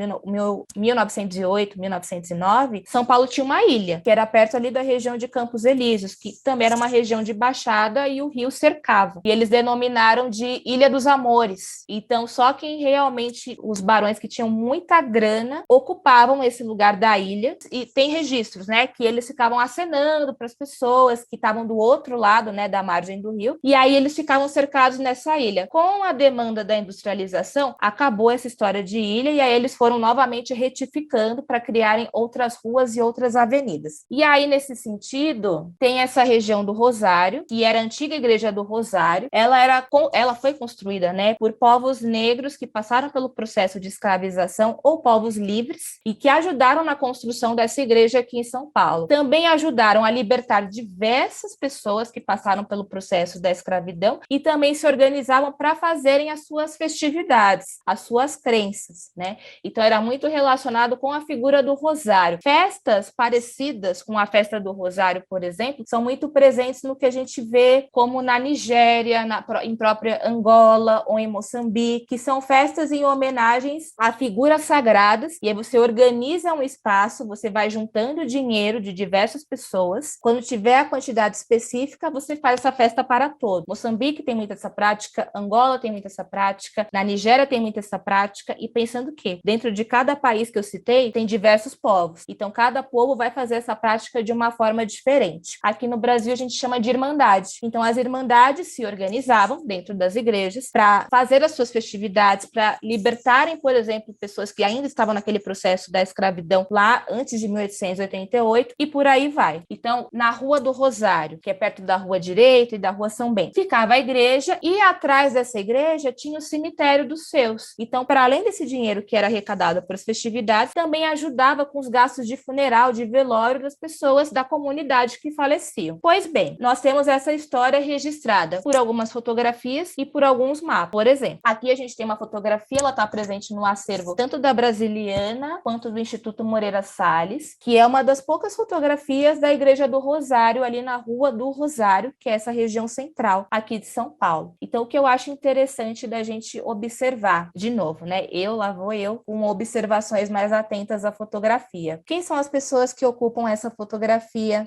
1908, 1909, São Paulo tinha uma ilha, que era perto ali da região de Campos Elíseos, que também era uma região de baixada e o rio cercava. E eles denominaram de Ilha dos Amores. Então, só quem realmente, os barões que tinham muita grana, ocupavam esse lugar da ilha. E tem registros, né, que eles ficavam acenando para as pessoas que estavam do outro lado, né, da margem do rio. E aí eles ficavam cercados nessa ilha. Com a demanda da industrialização, acabou essa história de ilha e aí eles foram novamente retificando para criarem outras ruas e outras avenidas. E aí, nesse sentido, tem essa região do Rosário, que era a antiga Igreja do Rosário. Ela foi construída, né, por povos negros que passaram pelo processo de escravização ou povos livres e que ajudaram na construção dessa igreja aqui em São Paulo. Também ajudaram a libertar diversas pessoas que passaram pelo processo da escravidão e também se organizavam para fazerem as suas festividades, as suas crenças, né? Então, era muito relacionado com a figura do Rosário. Festas parecidas com a festa do Rosário, por exemplo, são muito presentes no que a gente vê como na Nigéria, em própria Angola ou em Moçambique, que são festas em homenagens a figuras sagradas, e aí você organiza um espaço, você vai juntando dinheiro de diversas pessoas, quando tiver a quantidade específica, você faz essa festa para todos. Moçambique tem muita essa prática, Angola tem muita essa prática, na Nigéria tem muita essa prática, e pensando que dentro de cada país que eu citei, citei, tem diversos povos. Então, cada povo vai fazer essa prática de uma forma diferente. Aqui no Brasil, a gente chama de irmandade. Então, as irmandades se organizavam dentro das igrejas para fazer as suas festividades, para libertarem, por exemplo, pessoas que ainda estavam naquele processo da escravidão lá antes de 1888 e por aí vai. Então, na Rua do Rosário, que é perto da Rua Direita e da Rua São Bento, ficava a igreja e atrás dessa igreja tinha o cemitério dos seus. Então, para além desse dinheiro que era arrecadado para as festividades, também ajudava com os gastos de funeral, de velório das pessoas da comunidade que faleciam. Pois bem, nós temos essa história registrada por algumas fotografias e por alguns mapas. Por exemplo, aqui a gente tem uma fotografia, ela está presente no acervo tanto da Brasiliana quanto do Instituto Moreira Salles, que é uma das poucas fotografias da Igreja do Rosário, ali na Rua do Rosário, que é essa região central aqui de São Paulo. Então, o que eu acho interessante da gente observar, de novo, né? Lá vou eu, com observações mais atentas à fotografia. Quem são as pessoas que ocupam essa fotografia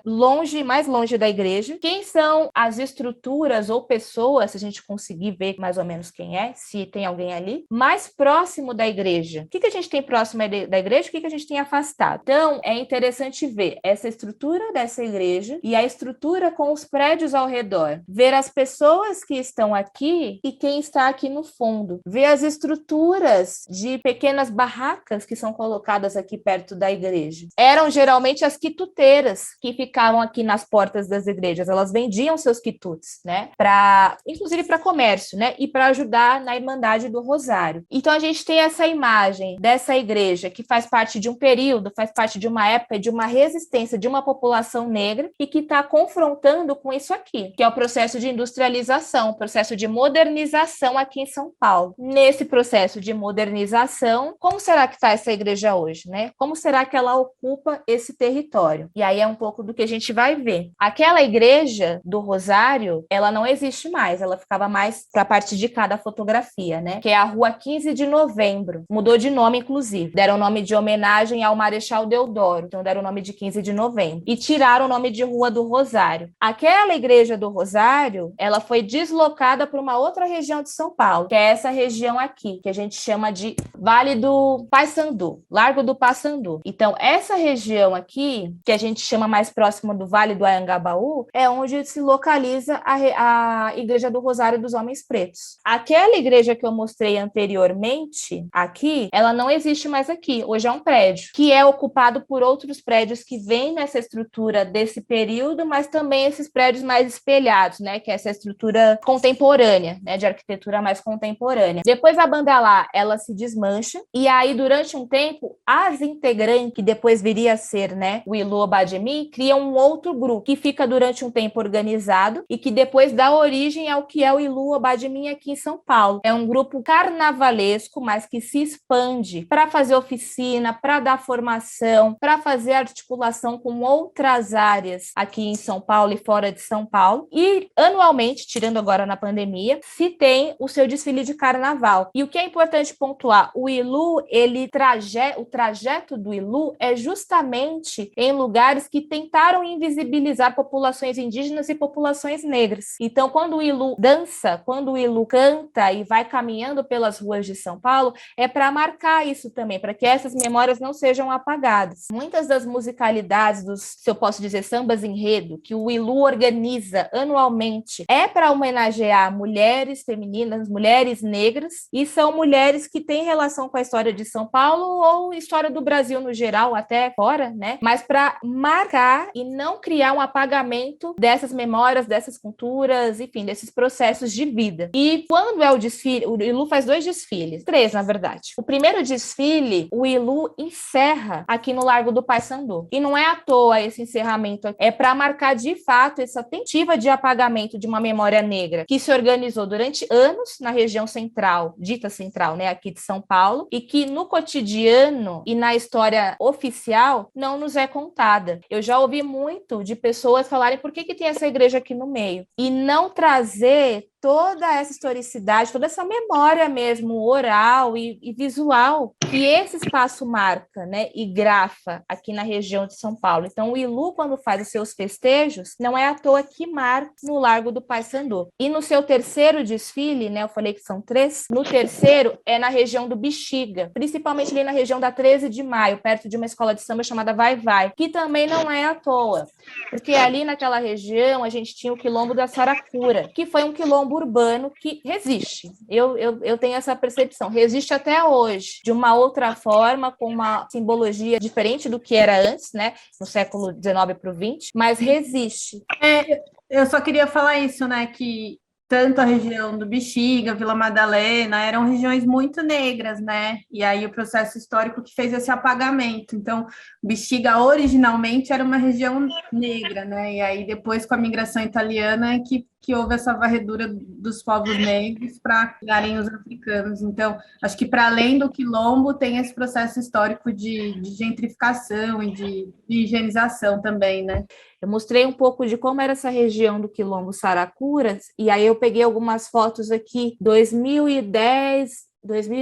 mais longe da igreja? Quem são as estruturas ou pessoas, se a gente conseguir ver mais ou menos quem é, se tem alguém ali, mais próximo da igreja? O que a gente tem próximo da igreja? O que a gente tem afastado? Então, é interessante ver essa estrutura dessa igreja e a estrutura com os prédios ao redor. Ver as pessoas que estão aqui e quem está aqui no fundo. Ver as estruturas de pequenas barracas que são colocadas aqui perto da igreja. Eram geralmente as quituteiras que ficavam aqui nas portas das igrejas. Elas vendiam seus quitutes, né? Inclusive para comércio, né? E para ajudar na Irmandade do Rosário. Então a gente tem essa imagem dessa igreja que faz parte de um período, faz parte de uma época, de uma resistência de uma população negra e que está confrontando com isso aqui, que é o processo de industrialização, o processo de modernização aqui em São Paulo. Nesse processo de modernização, como será que está essa igreja hoje, né? Como será que ela ocupa esse território? E aí é um pouco do que a gente vai ver. Aquela igreja do Rosário, ela não existe mais, ela ficava mais para a parte de cá da fotografia, né? Que é a Rua 15 de Novembro. Mudou de nome, inclusive. Deram o nome de homenagem ao Marechal Deodoro, então deram o nome de 15 de Novembro. E tiraram o nome de Rua do Rosário. Aquela igreja do Rosário, ela foi deslocada para uma outra região de São Paulo, que é essa região aqui, que a gente chama de Vale do Paissandu, Largo do Paissandu. Então, essa região aqui, que a gente chama mais próxima do Vale do Anhangabaú, é onde se localiza a Igreja do Rosário dos Homens Pretos. Aquela igreja que eu mostrei anteriormente, aqui, ela não existe mais aqui. Hoje é um prédio, que é ocupado por outros prédios que vêm nessa estrutura desse período, mas também esses prédios mais espelhados, né? Que é essa estrutura contemporânea, né? De arquitetura mais contemporânea. Depois a banda lá, ela se desmancha, e aí durante um tempo, as integrantes, que depois viria a ser, né, o Ilu Obademi, criam um outro grupo, que fica durante um tempo organizado, e que depois dá origem ao que é o Ilu Obademi aqui em São Paulo. É um grupo carnavalesco, mas que se expande para fazer oficina, para dar formação, para fazer articulação com outras áreas aqui em São Paulo e fora de São Paulo. E anualmente, tirando agora na pandemia, se tem o seu desfile de carnaval. E o que é importante pontuar, o Ilu, o trajeto do Ilu é justamente em lugares que tentaram invisibilizar populações indígenas e populações negras. Então, quando o Ilu dança, quando o Ilu canta e vai caminhando pelas ruas de São Paulo, é para marcar isso também, para que essas memórias não sejam apagadas. Muitas das musicalidades se eu posso dizer, sambas enredo, que o Ilu organiza anualmente, é para homenagear mulheres femininas, mulheres negras, e são mulheres que têm relação com a história de São Paulo ou história do Brasil no geral, até fora, né? Mas para marcar e não criar um apagamento dessas memórias, dessas culturas, enfim, desses processos de vida. E quando é o desfile, o Ilu faz 2 desfiles, 3, na verdade. O primeiro desfile, o Ilu encerra aqui no Largo do Paissandu. E não é à toa esse encerramento, é para marcar de fato essa tentativa de apagamento de uma memória negra que se organizou durante anos na região central, dita central, né, aqui de São Paulo, e que no cotidiano e na história oficial não nos é contada. Eu já ouvi muito de pessoas falarem por que tem essa igreja aqui no meio e não trazer toda essa historicidade, toda essa memória mesmo oral e visual que esse espaço marca, né, e grafa aqui na região de São Paulo. Então, o Ilu, quando faz os seus festejos, não é à toa que marca no Largo do Paissandu. E no seu terceiro desfile, né, eu falei que são 3, no terceiro é na região do Bexiga, principalmente ali na região da 13 de Maio, perto de uma escola de samba chamada Vai Vai, que também não é à toa, porque ali naquela região a gente tinha o Quilombo da Saracura, que foi um quilombo urbano que resiste. Eu tenho essa percepção, resiste até hoje, de uma outra forma, com uma simbologia diferente do que era antes, né, no século XIX para o XX, mas resiste. Eu só queria falar isso, né? Que tanto a região do Bexiga, Vila Madalena, eram regiões muito negras, né? E aí o processo histórico que fez esse apagamento. Então, Bexiga originalmente era uma região negra, né? E aí depois, com a migração italiana, é que houve essa varredura dos povos negros para chegarem os africanos. Então, acho que para além do quilombo, tem esse processo histórico de gentrificação e de higienização também, né? Eu mostrei um pouco de como era essa região do Quilombo Saracuras, e aí eu peguei algumas fotos aqui, 2010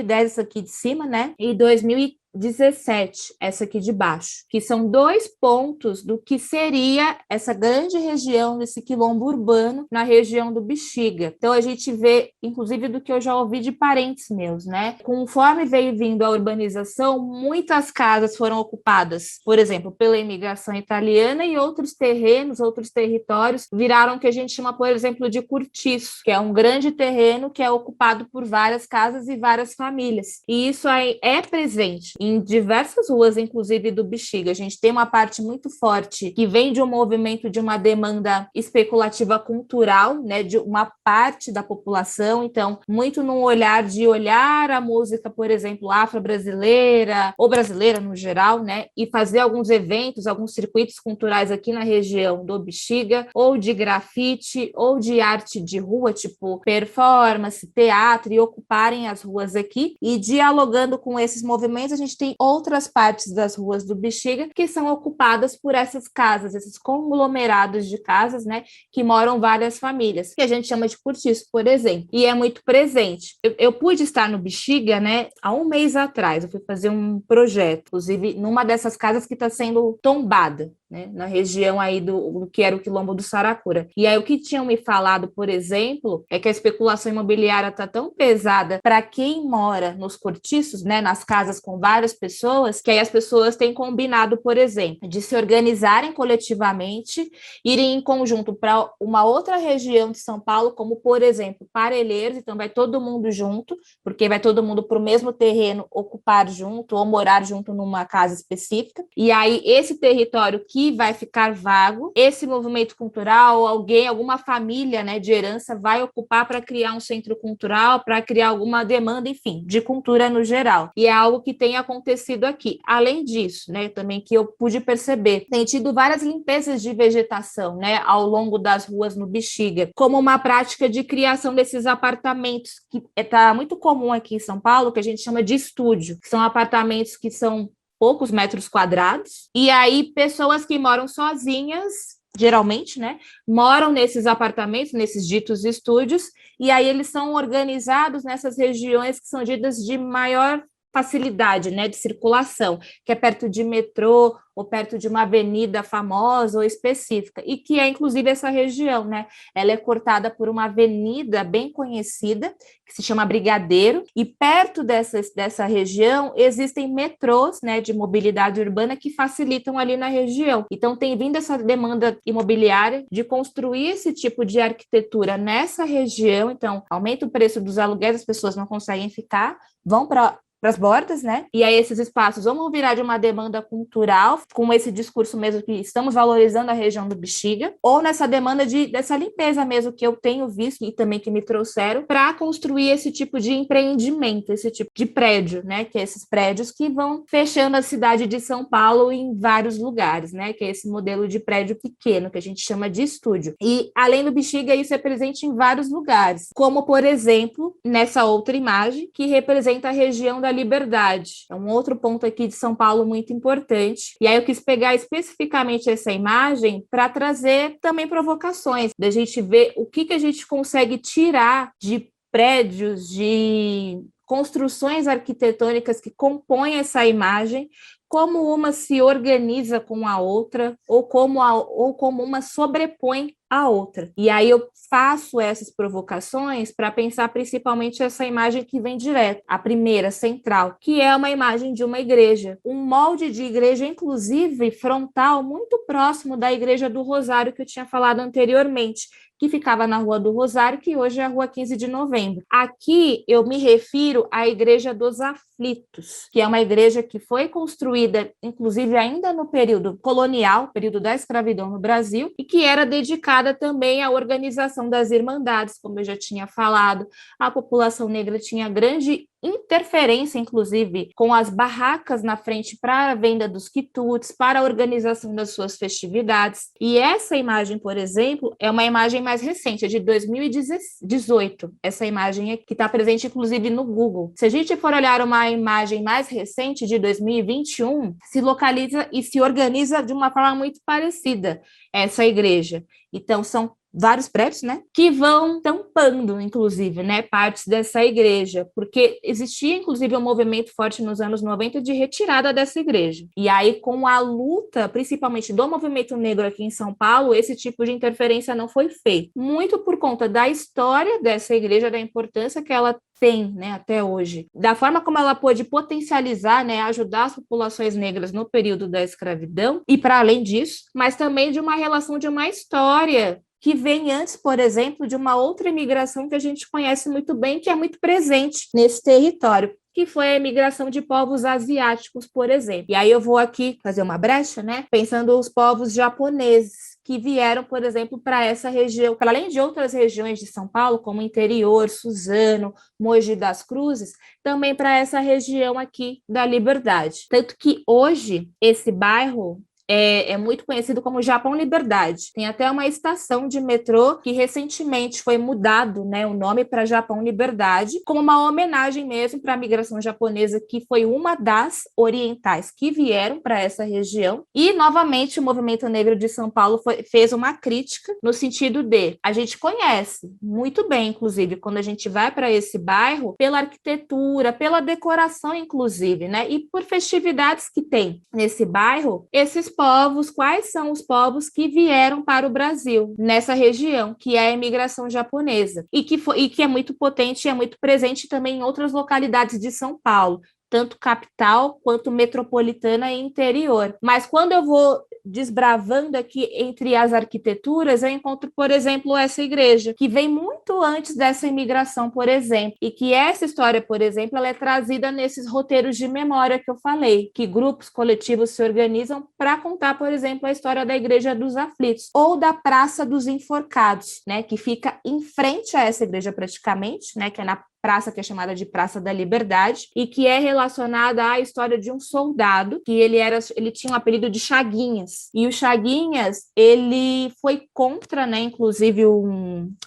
essa aqui de cima, né? E 2017 essa aqui de baixo, que são 2 pontos do que seria essa grande região desse quilombo urbano na região do Bexiga. Então a gente vê, inclusive, do que eu já ouvi de parentes meus, né? Conforme veio vindo a urbanização, muitas casas foram ocupadas, por exemplo, pela imigração italiana, e outros terrenos, outros territórios viraram o que a gente chama, por exemplo, de cortiço, que é um grande terreno que é ocupado por várias casas e várias famílias. E isso aí é presente em diversas ruas, inclusive do Bexiga. A gente tem uma parte muito forte que vem de um movimento de uma demanda especulativa cultural, né, de uma parte da população, então, muito num olhar de olhar a música, por exemplo, afro-brasileira, ou brasileira no geral, né, e fazer alguns eventos, alguns circuitos culturais aqui na região do Bexiga, ou de grafite, ou de arte de rua, tipo performance, teatro, e ocuparem as ruas aqui, e dialogando com esses movimentos, a gente tem outras partes das ruas do Bexiga que são ocupadas por essas casas, esses conglomerados de casas, né, que moram várias famílias, que a gente chama de cortiço, por exemplo, e é muito presente. Eu pude estar no Bexiga, né, há um mês atrás, eu fui fazer um projeto, inclusive numa dessas casas que está sendo tombada, né, na região aí do que era o Quilombo do Saracura. E aí o que tinham me falado, por exemplo, é que a especulação imobiliária está tão pesada para quem mora nos cortiços, né, nas casas com várias pessoas, que aí as pessoas têm combinado, por exemplo, de se organizarem coletivamente, irem em conjunto para uma outra região de São Paulo, como, por exemplo, Parelheiros, então vai todo mundo junto, porque vai todo mundo para o mesmo terreno ocupar junto ou morar junto numa casa específica, e aí esse território que vai ficar vago, esse movimento cultural, alguém, alguma família, né, de herança vai ocupar para criar um centro cultural, para criar alguma demanda, enfim, de cultura no geral. E é algo que tem acontecido aqui. Além disso, né, também que eu pude perceber, tem tido várias limpezas de vegetação, né, ao longo das ruas no Bexiga, como uma prática de criação desses apartamentos que está muito comum aqui em São Paulo, que a gente chama de estúdio, que são apartamentos que são poucos metros quadrados, e aí pessoas que moram sozinhas, geralmente, né, moram nesses apartamentos, nesses ditos estúdios, e aí eles são organizados nessas regiões que são ditas de maior facilidade, né, de circulação, que é perto de metrô ou perto de uma avenida famosa ou específica, e que é inclusive essa região, né? Ela é cortada por uma avenida bem conhecida, que se chama Brigadeiro, e perto dessa região existem metrôs, né, de mobilidade urbana que facilitam ali na região. Então tem vindo essa demanda imobiliária de construir esse tipo de arquitetura nessa região, então aumenta o preço dos aluguéis, as pessoas não conseguem ficar, vão para as bordas, né? E aí esses espaços vão virar de uma demanda cultural, com esse discurso mesmo que estamos valorizando a região do Bexiga, ou nessa demanda dessa limpeza mesmo que eu tenho visto e também que me trouxeram para construir esse tipo de empreendimento, esse tipo de prédio, né? Que é esses prédios que vão fechando a cidade de São Paulo em vários lugares, né? Que é esse modelo de prédio pequeno, que a gente chama de estúdio. E além do Bexiga, isso é presente em vários lugares, como, por exemplo, nessa outra imagem, que representa a região da Liberdade. É um outro ponto aqui de São Paulo muito importante. E aí eu quis pegar especificamente essa imagem para trazer também provocações, da gente ver o que a gente consegue tirar de prédios, de construções arquitetônicas que compõem essa imagem, como uma se organiza com a outra, ou como uma sobrepõe a outra. E aí eu faço essas provocações para pensar principalmente essa imagem que vem direto, a primeira, central, que é uma imagem de uma igreja. Um molde de igreja, inclusive, frontal, muito próximo da Igreja do Rosário, que eu tinha falado anteriormente, que ficava na Rua do Rosário, que hoje é a Rua 15 de Novembro. Aqui eu me refiro à Igreja dos Aflitos, que é uma igreja que foi construída, inclusive, ainda no período colonial, período da escravidão no Brasil, e que era dedicada também à organização das irmandades, como eu já tinha falado. A população negra tinha grande interferência, inclusive, com as barracas na frente para a venda dos quitutes, para a organização das suas festividades. E essa imagem, por exemplo, é uma imagem mais recente, é de 2018. Essa imagem aqui, que está presente, inclusive, no Google. Se a gente for olhar uma imagem mais recente, de 2021, se localiza e se organiza de uma forma muito parecida essa igreja. Então, são vários prédios, né, que vão tampando, inclusive, né, partes dessa igreja, porque existia, inclusive, um movimento forte nos anos 90 de retirada dessa igreja. E aí, com a luta, principalmente do movimento negro aqui em São Paulo, esse tipo de interferência não foi feito. Muito por conta da história dessa igreja, da importância que ela tem, né, até hoje, da forma como ela pôde potencializar, né, ajudar as populações negras no período da escravidão, e para além disso, mas também de uma relação de uma história que vem antes, por exemplo, de uma outra imigração que a gente conhece muito bem, que é muito presente nesse território, que foi a imigração de povos asiáticos, por exemplo. E aí eu vou aqui fazer uma brecha, né, pensando os povos japoneses, que vieram, por exemplo, para essa região, para além de outras regiões de São Paulo, como Interior, Suzano, Mogi das Cruzes, também para essa região aqui da Liberdade. Tanto que hoje, esse bairro é muito conhecido como Japão Liberdade. Tem até uma estação de metrô que recentemente foi mudado, né, o nome para Japão Liberdade, como uma homenagem mesmo para a migração japonesa, que foi uma das orientais que vieram para essa região. E, novamente, o Movimento Negro de São Paulo fez uma crítica no sentido de, a gente conhece muito bem, inclusive, quando a gente vai para esse bairro, pela arquitetura, pela decoração, inclusive, né, e por festividades que tem nesse bairro, esses povos, quais são os povos que vieram para o Brasil, nessa região, que é a imigração japonesa, e que é muito potente e é muito presente também em outras localidades de São Paulo, tanto capital quanto metropolitana e interior. Mas quando eu vou desbravando aqui entre as arquiteturas, eu encontro, por exemplo, essa igreja, que vem muito antes dessa imigração, por exemplo, e que essa história, por exemplo, ela é trazida nesses roteiros de memória que eu falei, que grupos coletivos se organizam para contar, por exemplo, a história da Igreja dos Aflitos, ou da Praça dos Enforcados, né, que fica em frente a essa igreja praticamente, né, que é na praça que é chamada de Praça da Liberdade, e que é relacionada à história de um soldado, que ele tinha um apelido de Chaguinhas, e o Chaguinhas, ele foi contra, né, inclusive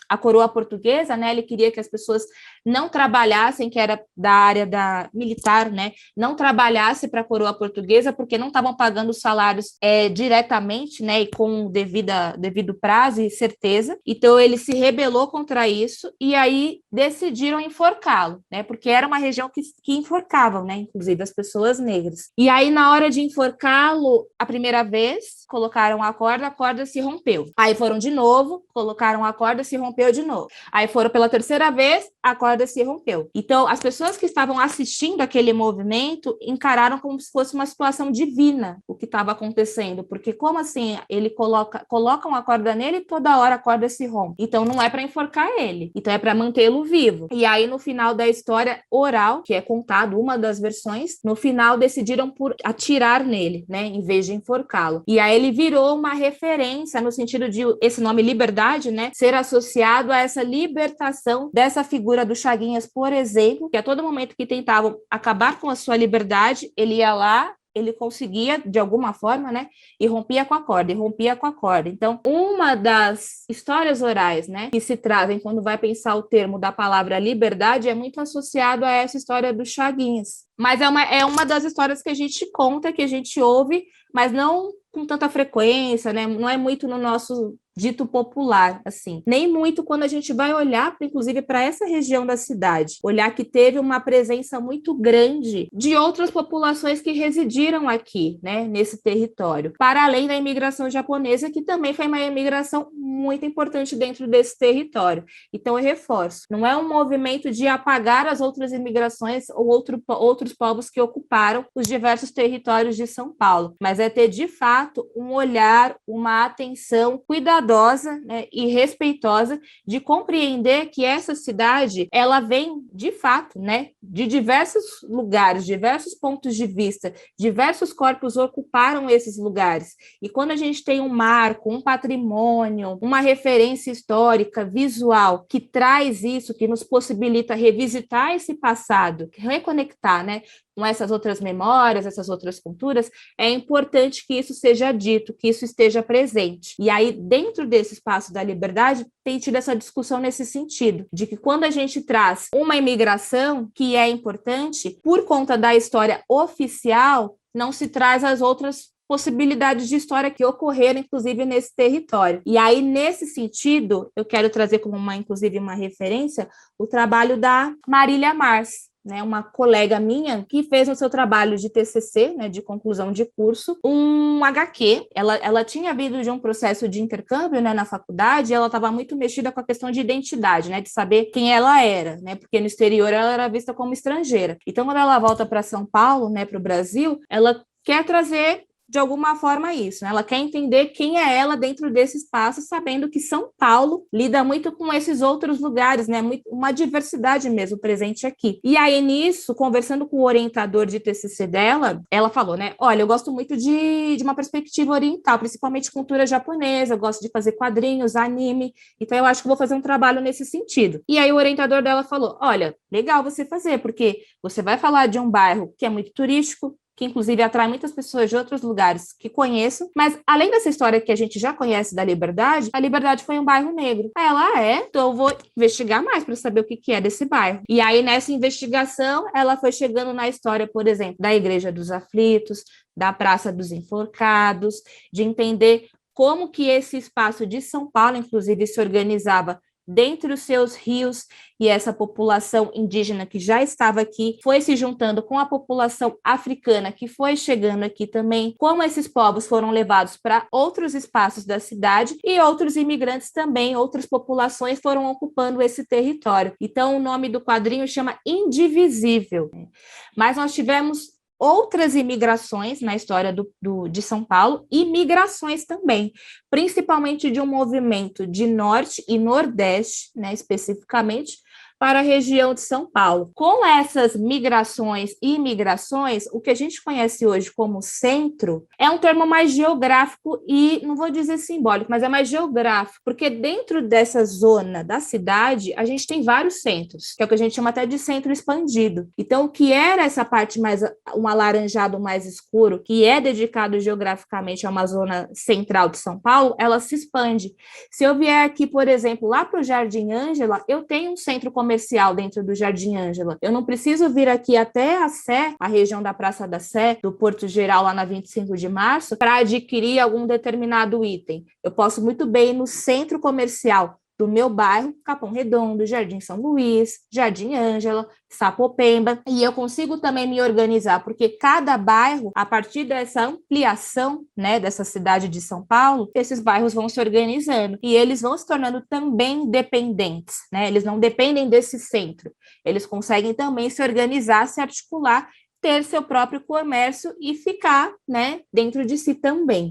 a coroa portuguesa, né, ele queria que as pessoas não trabalhassem, que era da área da militar, né, não trabalhasse para a coroa portuguesa, porque não estavam pagando os salários diretamente, né, e com devido prazo e certeza, então ele se rebelou contra isso, e aí decidiram enforcá-lo, né? Porque era uma região que enforcavam, né? Inclusive as pessoas negras. E aí, na hora de enforcá-lo, a primeira vez, colocaram a corda se rompeu. Aí foram de novo, colocaram a corda, se rompeu de novo. Aí foram pela terceira vez, a corda se rompeu. Então, as pessoas que estavam assistindo aquele movimento encararam como se fosse uma situação divina o que estava acontecendo, porque como assim ele colocam a corda nele e toda hora a corda se rompe? Então, não é para enforcar ele, então é para mantê-lo vivo. E aí, no final da história oral, que é contado, uma das versões, no final decidiram por atirar nele, né, em vez de enforcá-lo. E aí ele virou uma referência no sentido de esse nome Liberdade, né, ser associado a essa libertação dessa figura do Chaguinhas, por exemplo, que a todo momento que tentavam acabar com a sua liberdade, ele ia lá, ele conseguia, de alguma forma, né, e rompia com a corda. Então, uma das histórias orais, né, que se trazem quando vai pensar o termo da palavra liberdade é muito associado a essa história do Chaguinhas. Mas é uma das histórias que a gente conta, que a gente ouve, mas não com tanta frequência, né, não é muito no nosso dito popular, assim. Nem muito quando a gente vai olhar, inclusive, para essa região da cidade. Olhar que teve uma presença muito grande de outras populações que residiram aqui, né, nesse território. Para além da imigração japonesa, que também foi uma imigração muito importante dentro desse território. Então, eu reforço, não é um movimento de apagar as outras imigrações ou outros povos que ocuparam os diversos territórios de São Paulo, mas é ter, de fato, um olhar, uma atenção cuidadosa, né, e respeitosa de compreender que essa cidade, ela vem, de fato, né, de diversos lugares, diversos pontos de vista, diversos corpos ocuparam esses lugares. E quando a gente tem um marco, um patrimônio, uma referência histórica, visual, que traz isso, que nos possibilita revisitar esse passado, reconectar, né, com essas outras memórias, essas outras culturas, é importante que isso seja dito, que isso esteja presente. E aí, dentro desse espaço da liberdade, tem tido essa discussão nesse sentido, de que quando a gente traz uma imigração que é importante, por conta da história oficial, não se traz as outras possibilidades de história que ocorreram, inclusive, nesse território. E aí, nesse sentido, eu quero trazer como inclusive, uma referência, o trabalho da Marília Mars, né, uma colega minha que fez no seu trabalho de TCC, né, de conclusão de curso, um HQ. Ela tinha vindo de um processo de intercâmbio, né, na faculdade, e ela estava muito mexida com a questão de identidade, né, de saber quem ela era, né, porque no exterior ela era vista como estrangeira. Então, quando ela volta para São Paulo, né, para o Brasil, ela quer trazer de alguma forma isso, né? Ela quer entender quem é ela dentro desse espaço, sabendo que São Paulo lida muito com esses outros lugares, né? Uma diversidade mesmo presente aqui. E aí, nisso, conversando com o orientador de TCC dela, ela falou, né? Olha, eu gosto muito de uma perspectiva oriental, principalmente cultura japonesa, eu gosto de fazer quadrinhos, anime, então eu acho que vou fazer um trabalho nesse sentido. E aí o orientador dela falou, olha, legal você fazer, porque você vai falar de um bairro que é muito turístico, que inclusive atrai muitas pessoas de outros lugares que conheço, mas além dessa história que a gente já conhece da Liberdade, a Liberdade foi um bairro negro. Aí ela, então eu vou investigar mais para saber o que é desse bairro. E aí nessa investigação, ela foi chegando na história, por exemplo, da Igreja dos Aflitos, da Praça dos Enforcados, de entender como que esse espaço de São Paulo, inclusive, se organizava dentre os seus rios, e essa população indígena que já estava aqui foi se juntando com a população africana que foi chegando aqui também, como esses povos foram levados para outros espaços da cidade e outros imigrantes também, outras populações foram ocupando esse território. Então, o nome do quadrinho chama Indivisível. Mas nós tivemos outras imigrações na história de São Paulo e migrações também, principalmente de um movimento de norte e nordeste, né, especificamente, para a região de São Paulo. Com essas migrações e imigrações, o que a gente conhece hoje como centro é um termo mais geográfico e, não vou dizer simbólico, mas é mais geográfico, porque dentro dessa zona da cidade, a gente tem vários centros, que é o que a gente chama até de centro expandido. Então, o que era essa parte mais, um alaranjado mais escuro, que é dedicado geograficamente a uma zona central de São Paulo, ela se expande. Se eu vier aqui, por exemplo, lá para o Jardim Ângela, eu tenho um centro comercial dentro do Jardim Ângela. Eu não preciso vir aqui até a Sé, a região da Praça da Sé, do Porto Geral, lá na 25 de março, para adquirir algum determinado item. Eu posso muito bem ir no centro comercial do meu bairro, Capão Redondo, Jardim São Luís, Jardim Ângela, Sapopemba, e eu consigo também me organizar, porque cada bairro, a partir dessa ampliação, né, dessa cidade de São Paulo, esses bairros vão se organizando, e eles vão se tornando também dependentes, né, eles não dependem desse centro, eles conseguem também se organizar, se articular, ter seu próprio comércio e ficar, né, dentro de si também.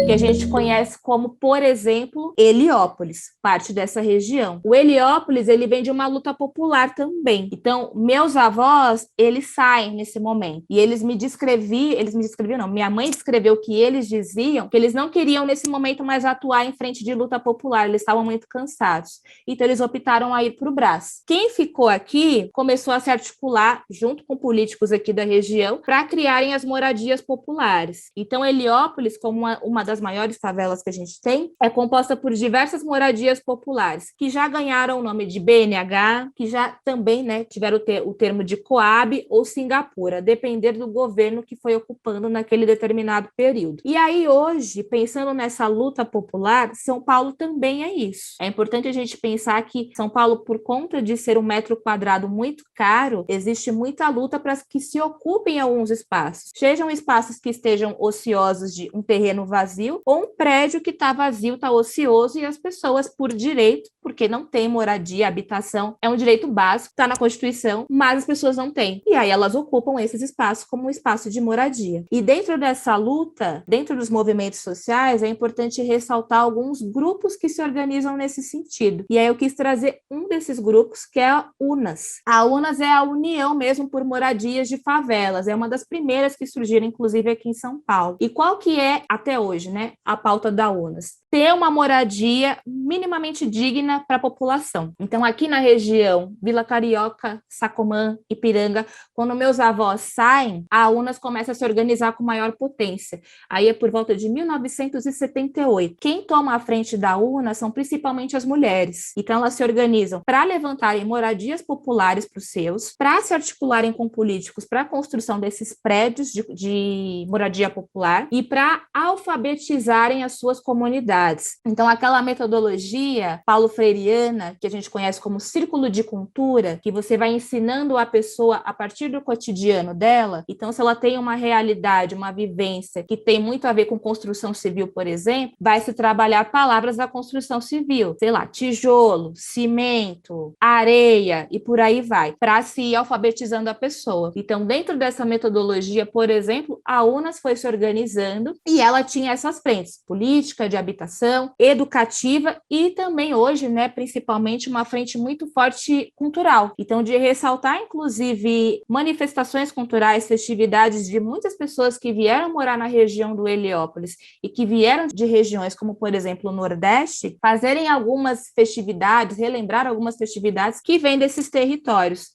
Que a gente conhece como, por exemplo, Heliópolis, parte dessa região. O Heliópolis, ele vem de uma luta popular também. Então, meus avós, eles saem nesse momento. E eles me descreviam não, minha mãe descreveu que eles diziam que eles não queriam nesse momento mais atuar em frente de luta popular, eles estavam muito cansados. Então, eles optaram a ir para o Brás. Quem ficou aqui começou a se articular junto com políticos aqui da região para criarem as moradias populares. Então, Heliópolis, como uma das das maiores favelas que a gente tem, é composta por diversas moradias populares, que já ganharam o nome de BNH, que já também, né, tiveram o termo de Coab ou Singapura, a depender do governo que foi ocupando naquele determinado período. E aí, hoje, pensando nessa luta popular, São Paulo também é isso. É importante a gente pensar que São Paulo, por conta de ser um metro quadrado muito caro, existe muita luta para que se ocupem alguns espaços. Sejam espaços que estejam ociosos de um terreno vazio ou um prédio que está vazio, está ocioso e as pessoas, por direito, porque não tem moradia, habitação, é um direito básico, está na Constituição, mas as pessoas não têm. E aí elas ocupam esses espaços como um espaço de moradia. E dentro dessa luta, dentro dos movimentos sociais, é importante ressaltar alguns grupos que se organizam nesse sentido. E aí eu quis trazer um desses grupos, que é a UNAS. A UNAS é a União mesmo por Moradias de Favelas, é uma das primeiras que surgiram, inclusive, aqui em São Paulo. E qual que é, até hoje, né, a pauta da UNAS? Ter uma moradia minimamente digna para a população. Então, aqui na região, Vila Carioca, Sacomã, Ipiranga, quando meus avós saem, a UNAS começa a se organizar com maior potência. Aí é por volta de 1978. Quem toma a frente da UNAS são principalmente as mulheres. Então, elas se organizam para levantarem moradias populares para os seus, para se articularem com políticos para a construção desses prédios de moradia popular e para alfabetizarem as suas comunidades. Então, aquela metodologia paulo-freireana, que a gente conhece como círculo de cultura, que você vai ensinando a pessoa a partir do cotidiano dela. Então, se ela tem uma realidade, uma vivência que tem muito a ver com construção civil, por exemplo, vai se trabalhar palavras da construção civil, sei lá, tijolo, cimento, areia e por aí vai, para se ir alfabetizando a pessoa. Então, dentro dessa metodologia, por exemplo, a UNAS foi se organizando e ela tinha essas frentes, política de habitação, educativa e também hoje, né, principalmente uma frente muito forte cultural. Então, de ressaltar, inclusive, manifestações culturais, festividades de muitas pessoas que vieram morar na região do Heliópolis e que vieram de regiões como, por exemplo, o Nordeste, fazerem algumas festividades, relembrar algumas festividades que vêm desses territórios.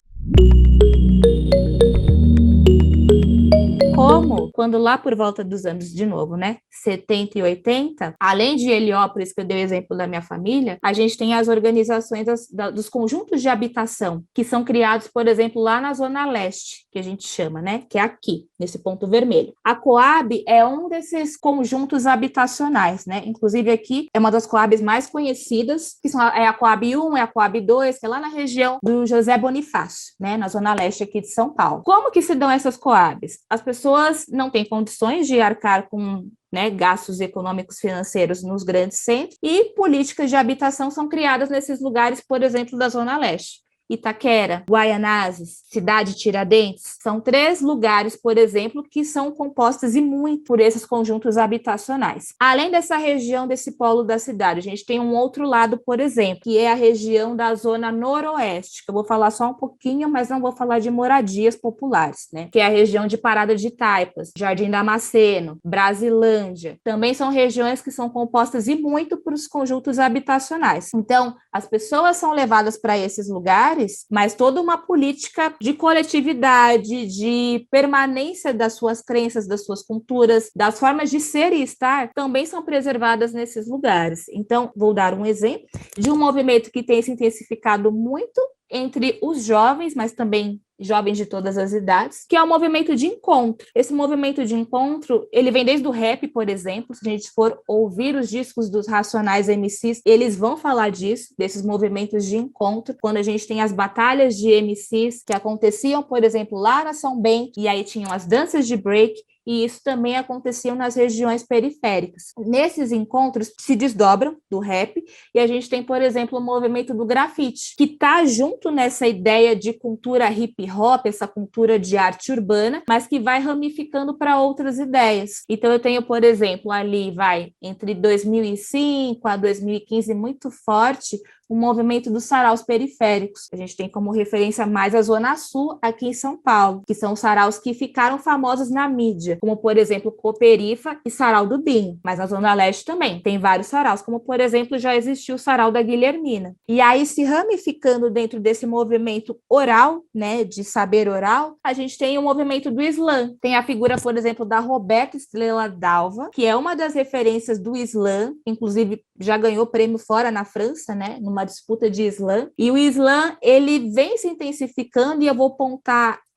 Como, quando lá por volta dos anos, de novo, né, 70 e 80, além de Heliópolis, que eu dei o exemplo da minha família, a gente tem as organizações dos conjuntos de habitação, que são criados, por exemplo, lá na Zona Leste, que a gente chama, né, que é aqui, nesse ponto vermelho. A Coab é um desses conjuntos habitacionais, né, inclusive aqui é uma das Coabs mais conhecidas, que é a Coab 1, é a Coab 2, que é lá na região do José Bonifácio, né, na Zona Leste aqui de São Paulo. Como que se dão essas Coabs? As pessoas não têm condições de arcar com, né, gastos econômicos financeiros nos grandes centros e políticas de habitação são criadas nesses lugares, por exemplo, da Zona Leste. Itaquera, Guaianazes, Cidade Tiradentes, são 3 lugares, por exemplo, que são compostos e muito por esses conjuntos habitacionais. Além dessa região, desse polo da cidade, a gente tem um outro lado, por exemplo, que é a região da Zona Noroeste, que eu vou falar só um pouquinho, mas não vou falar de moradias populares, né? Que é a região de Parada de Taipas, Jardim Damasceno, Brasilândia. Também são regiões que são compostas e muito por os conjuntos habitacionais. Então, as pessoas são levadas para esses lugares, mas toda uma política de coletividade, de permanência das suas crenças, das suas culturas, das formas de ser e estar, também são preservadas nesses lugares. Então, vou dar um exemplo de um movimento que tem se intensificado muito entre os jovens, mas também jovens de todas as idades, que é o movimento de encontro. Esse movimento de encontro, ele vem desde o rap, por exemplo. Se a gente for ouvir os discos dos Racionais MCs, eles vão falar disso, desses movimentos de encontro, quando a gente tem as batalhas de MCs que aconteciam, por exemplo, lá na São Bento, e aí tinham as danças de break, e isso também acontecia nas regiões periféricas. Nesses encontros se desdobram do rap, e a gente tem, por exemplo, o movimento do grafite, que está junto nessa ideia de cultura hip hop, essa cultura de arte urbana, mas que vai ramificando para outras ideias. Então eu tenho, por exemplo, ali entre 2005 a 2015 muito forte o movimento dos saraus periféricos. A gente tem como referência mais a Zona Sul, aqui em São Paulo, que são saraus que ficaram famosos na mídia, como, por exemplo, Cooperifa e Sarau do Binho. Mas na Zona Leste também tem vários saraus, como, por exemplo, já existiu o Sarau da Guilhermina. E aí, se ramificando dentro desse movimento oral, né, de saber oral, a gente tem o movimento do Islã. Tem a figura, por exemplo, da Roberta Estrela Dalva, que é uma das referências do Islã, inclusive já ganhou prêmio fora na França, né, numa disputa de Islã. E o Islã, ele vem se intensificando, e eu vou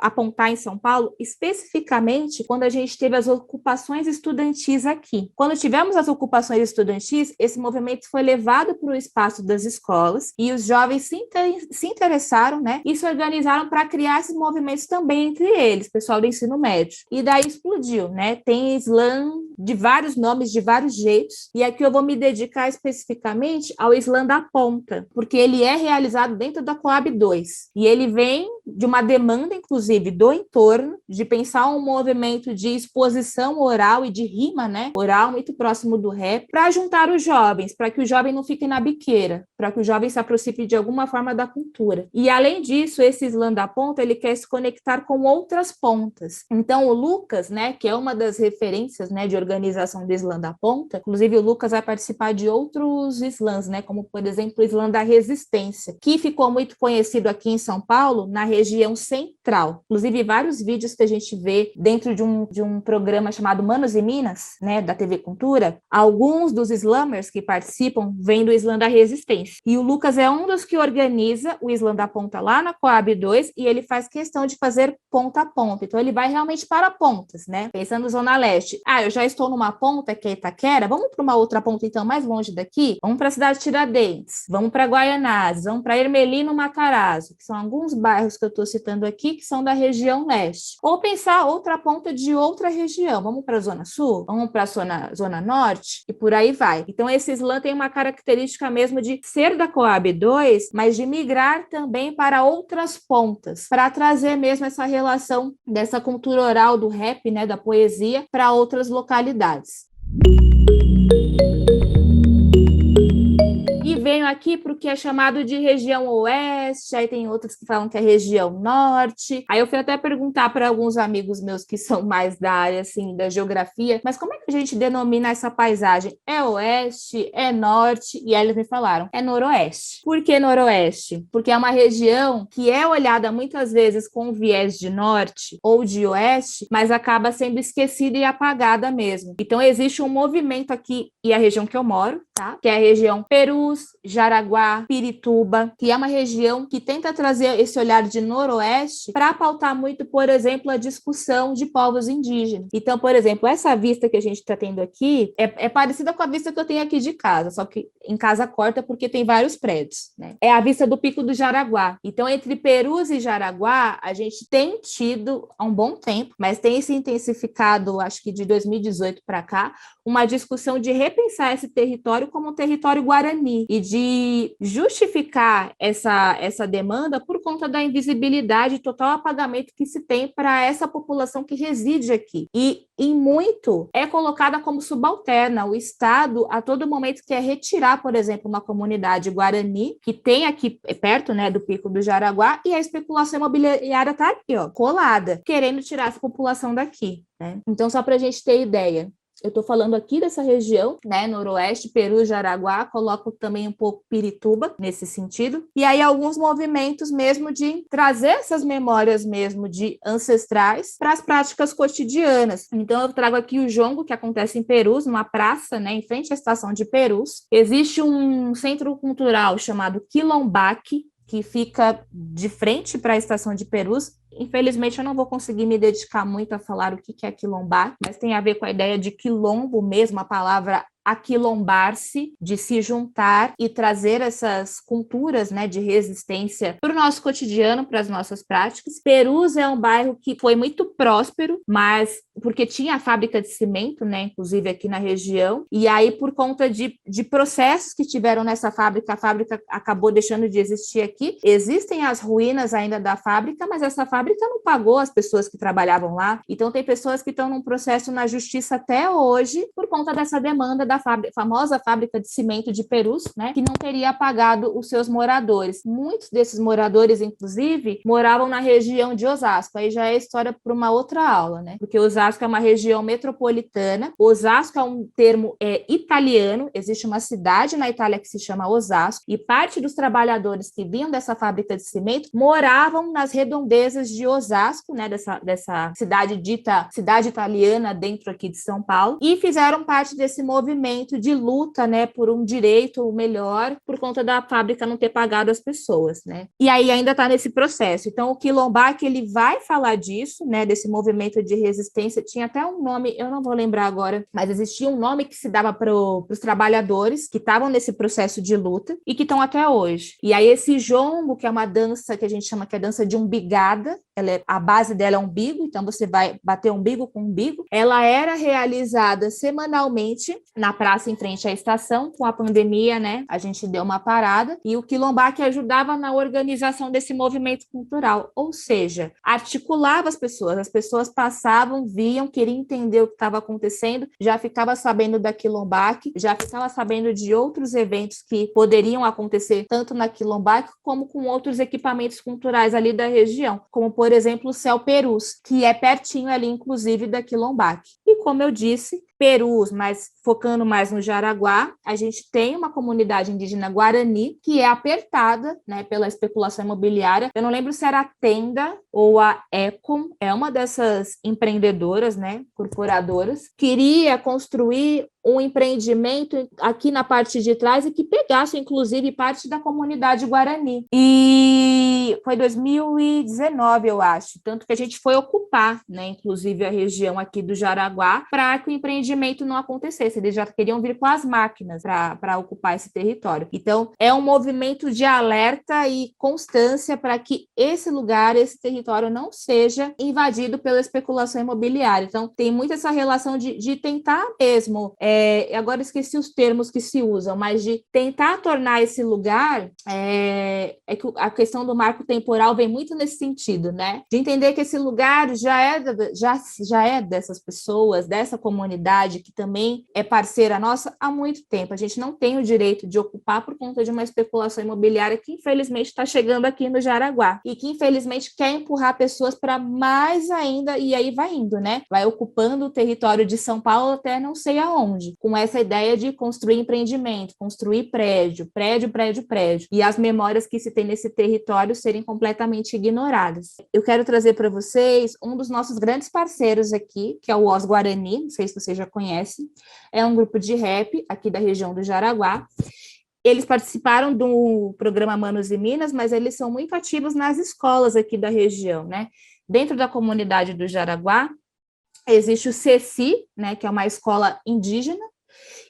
apontar em São Paulo, especificamente quando a gente teve as ocupações estudantis aqui. Quando tivemos as ocupações estudantis, esse movimento foi levado para o espaço das escolas e os jovens se interessaram, né, e se organizaram para criar esses movimentos também entre eles, pessoal do ensino médio. E daí explodiu, né? Tem Islã de vários nomes, de vários jeitos, e aqui eu vou me dedicar especificamente ao Islã da Ponta, porque ele é realizado dentro da Coab 2, e ele vem de uma demanda, inclusive, do entorno, de pensar um movimento de exposição oral e de rima, né, oral muito próximo do rap, para juntar os jovens, para que o jovem não fique na biqueira, para que o jovem se aproxime de alguma forma da cultura. E, além disso, esse Islã da Ponta, ele quer se conectar com outras pontas. Então, o Lucas, né, que é uma das referências, né, de organização do Islã da Ponta, inclusive o Lucas vai participar de outros islãs, né, como, por exemplo, o Islã da Resistência, que ficou muito conhecido aqui em São Paulo, na região central. Inclusive, vários vídeos que a gente vê dentro de um programa chamado Manos e Minas, né, da TV Cultura, alguns dos slamers que participam vêm do Islã da Resistência. E o Lucas é um dos que organiza o Islã da Ponta lá na Coab 2, e ele faz questão de fazer ponta a ponta. Então, ele vai realmente para pontas, né? Pensando na Zona Leste. Eu já estou numa ponta, que é Itaquera, vamos para uma outra ponta, então, mais longe daqui? Vamos para a cidade de Tiradentes, vamos para Guaianazes, vamos para Ermelino, Matarazzo, que são alguns bairros que eu estou citando aqui, que são da região leste. Ou pensar outra ponta de outra região. Vamos para a Zona Sul? Vamos para a Zona Norte? E por aí vai. Então, esse slam tem uma característica mesmo de ser da Coab 2, mas de migrar também para outras pontas, para trazer mesmo essa relação dessa cultura oral do rap, né, da poesia, para outras localidades. E venho aqui para o que é chamado de região oeste, aí tem outros que falam que é região norte. Aí eu fui até perguntar para alguns amigos meus que são mais da área, assim, da geografia, mas como é que a gente denomina essa paisagem? É oeste? É norte? E aí eles me falaram, é noroeste. Por que noroeste? Porque é uma região que é olhada muitas vezes com viés de norte ou de oeste, mas acaba sendo esquecida e apagada mesmo. Então existe um movimento aqui, e a região que eu moro, tá? Que é a região Perus, Jaraguá, Pirituba, que é uma região que tenta trazer esse olhar de noroeste para pautar muito, por exemplo, a discussão de povos indígenas. Então, por exemplo, essa vista que a gente está tendo aqui é parecida com a vista que eu tenho aqui de casa, só que em casa corta porque tem vários prédios, né? É a vista do Pico do Jaraguá. Então, entre Perus e Jaraguá, a gente tem tido há um bom tempo, mas tem se intensificado, acho que de 2018 para cá, uma discussão de repensar esse território como um território guarani e de justificar essa demanda por conta da invisibilidade e total apagamento que se tem para essa população que reside aqui. E, em muito, é colocada como subalterna. O Estado, a todo momento, quer retirar, por exemplo, uma comunidade guarani, que tem aqui perto, né, do Pico do Jaraguá, e a especulação imobiliária está aqui, ó, colada, querendo tirar essa população daqui, né? Então, só para a gente ter ideia, eu estou falando aqui dessa região, né, noroeste, Peru, Jaraguá, coloco também um pouco Pirituba nesse sentido, e aí alguns movimentos mesmo de trazer essas memórias mesmo de ancestrais para as práticas cotidianas. Então eu trago aqui o jongo, que acontece em Perus, numa praça, né, em frente à estação de Perus. Existe um centro cultural chamado Quilombaque, que fica de frente para a estação de Perus. Infelizmente, eu não vou conseguir me dedicar muito a falar o que é quilombar, mas tem a ver com a ideia de quilombo mesmo, a palavra aquilombar-se, de se juntar e trazer essas culturas, né, de resistência para o nosso cotidiano, para as nossas práticas. Perus é um bairro que foi muito próspero, mas porque tinha a fábrica de cimento, né, inclusive aqui na região, e aí por conta de processos que tiveram nessa fábrica, a fábrica acabou deixando de existir aqui. Existem as ruínas ainda da fábrica, mas essa fábrica não pagou as pessoas que trabalhavam lá. Então tem pessoas que estão num processo na justiça até hoje por conta dessa demanda da famosa fábrica de cimento de Perus, né, que não teria pagado os seus moradores. Muitos desses moradores, inclusive, moravam na região de Osasco. Aí já é história para uma outra aula, né? Porque Osasco é uma região metropolitana. Osasco é um termo italiano. Existe uma cidade na Itália que se chama Osasco e parte dos trabalhadores que vinham dessa fábrica de cimento moravam nas redondezas de Osasco, né? Dessa cidade dita cidade italiana dentro aqui de São Paulo, e fizeram parte desse movimento de luta, né? Por um direito melhor por conta da fábrica não ter pagado as pessoas, né? E aí ainda está nesse processo. Então o Quilombac, ele vai falar disso, né? Desse movimento de resistência. Tinha até um nome, eu não vou lembrar agora, mas existia um nome que se dava para os trabalhadores que estavam nesse processo de luta e que estão até hoje. E aí esse jongo, que é uma dança que a gente chama que é a dança de umbigada, a base dela é umbigo, então você vai bater umbigo com umbigo. Ela era realizada semanalmente na praça em frente à estação. Com a pandemia, né, a gente deu uma parada, e o Quilombac ajudava na organização desse movimento cultural, ou seja, articulava as pessoas passavam, viam, queriam entender o que estava acontecendo, já ficava sabendo da Quilombac, já ficava sabendo de outros eventos que poderiam acontecer tanto na Quilombac como com outros equipamentos culturais ali da região, como, por exemplo, o Céu Perus, que é pertinho ali, inclusive, da Quilombac. E como eu disse, Perus, mas focando mais no Jaraguá, a gente tem uma comunidade indígena Guarani que é apertada, né, pela especulação imobiliária. Eu não lembro se era a Tenda ou a Ecom, é uma dessas empreendedoras, né, corporadoras, queria construir um empreendimento aqui na parte de trás e que pegasse, inclusive, parte da comunidade Guarani. E foi 2019, eu acho, tanto que a gente foi ocupar, né, inclusive a região aqui do Jaraguá, para que o empreendimento não acontecesse. Eles já queriam vir com as máquinas para ocupar esse território. Então, é um movimento de alerta e constância para que esse lugar, esse território não seja invadido pela especulação imobiliária. Então, tem muito essa relação de tentar mesmo, agora esqueci os termos que se usam, mas de tentar tornar esse lugar, que a questão do marco temporal vem muito nesse sentido, né? De entender que esse lugar já é dessas pessoas, dessa comunidade que também é parceira nossa há muito tempo. A gente não tem o direito de ocupar por conta de uma especulação imobiliária que, infelizmente, está chegando aqui no Jaraguá e que, infelizmente, quer empurrar pessoas para mais ainda, e aí vai indo, né? Vai ocupando o território de São Paulo até não sei aonde, com essa ideia de construir empreendimento, construir prédio, e as memórias que se tem nesse território serem completamente ignoradas. Eu quero trazer para vocês um dos nossos grandes parceiros aqui, que é o Os Guarani, não sei se você já conhece, é um grupo de rap aqui da região do Jaraguá. Eles participaram do programa Manos e Minas, mas eles são muito ativos nas escolas aqui da região, né? Dentro da comunidade do Jaraguá, existe o CECI, né, que é uma escola indígena,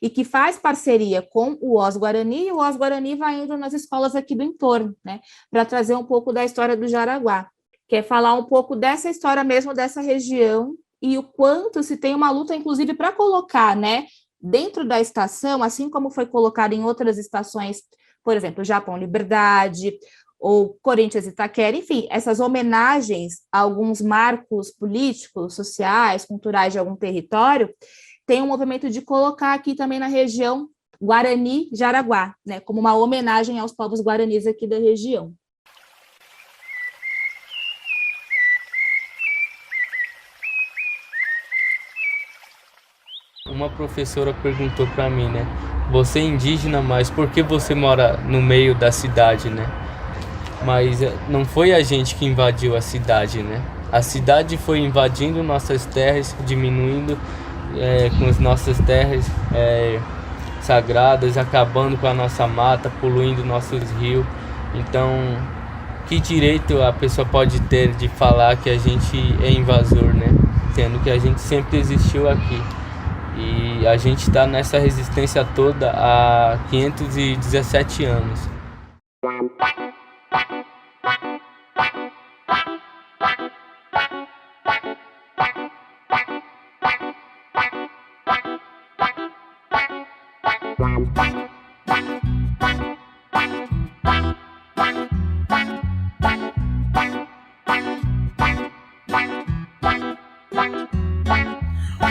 e que faz parceria com o Os Guarani, e o Os Guarani vai indo nas escolas aqui do entorno, né, para trazer um pouco da história do Jaraguá, que é falar um pouco dessa história mesmo dessa região, e o quanto se tem uma luta, inclusive, para colocar, né, dentro da estação, assim como foi colocado em outras estações, por exemplo, Japão Liberdade, ou Corinthians Itaquera, enfim, essas homenagens a alguns marcos políticos, sociais, culturais de algum território, tem um movimento de colocar aqui também na região Guarani-Jaraguá, né, como uma homenagem aos povos guaranis aqui da região. Uma professora perguntou para mim, né, você é indígena, mas por que você mora no meio da cidade, né? Mas não foi a gente que invadiu a cidade, né? A cidade foi invadindo nossas terras, diminuindo com as nossas terras sagradas, acabando com a nossa mata, poluindo nossos rios. Então, que direito a pessoa pode ter de falar que a gente é invasor, né? Sendo que a gente sempre existiu aqui. E a gente está nessa resistência toda há 517 anos.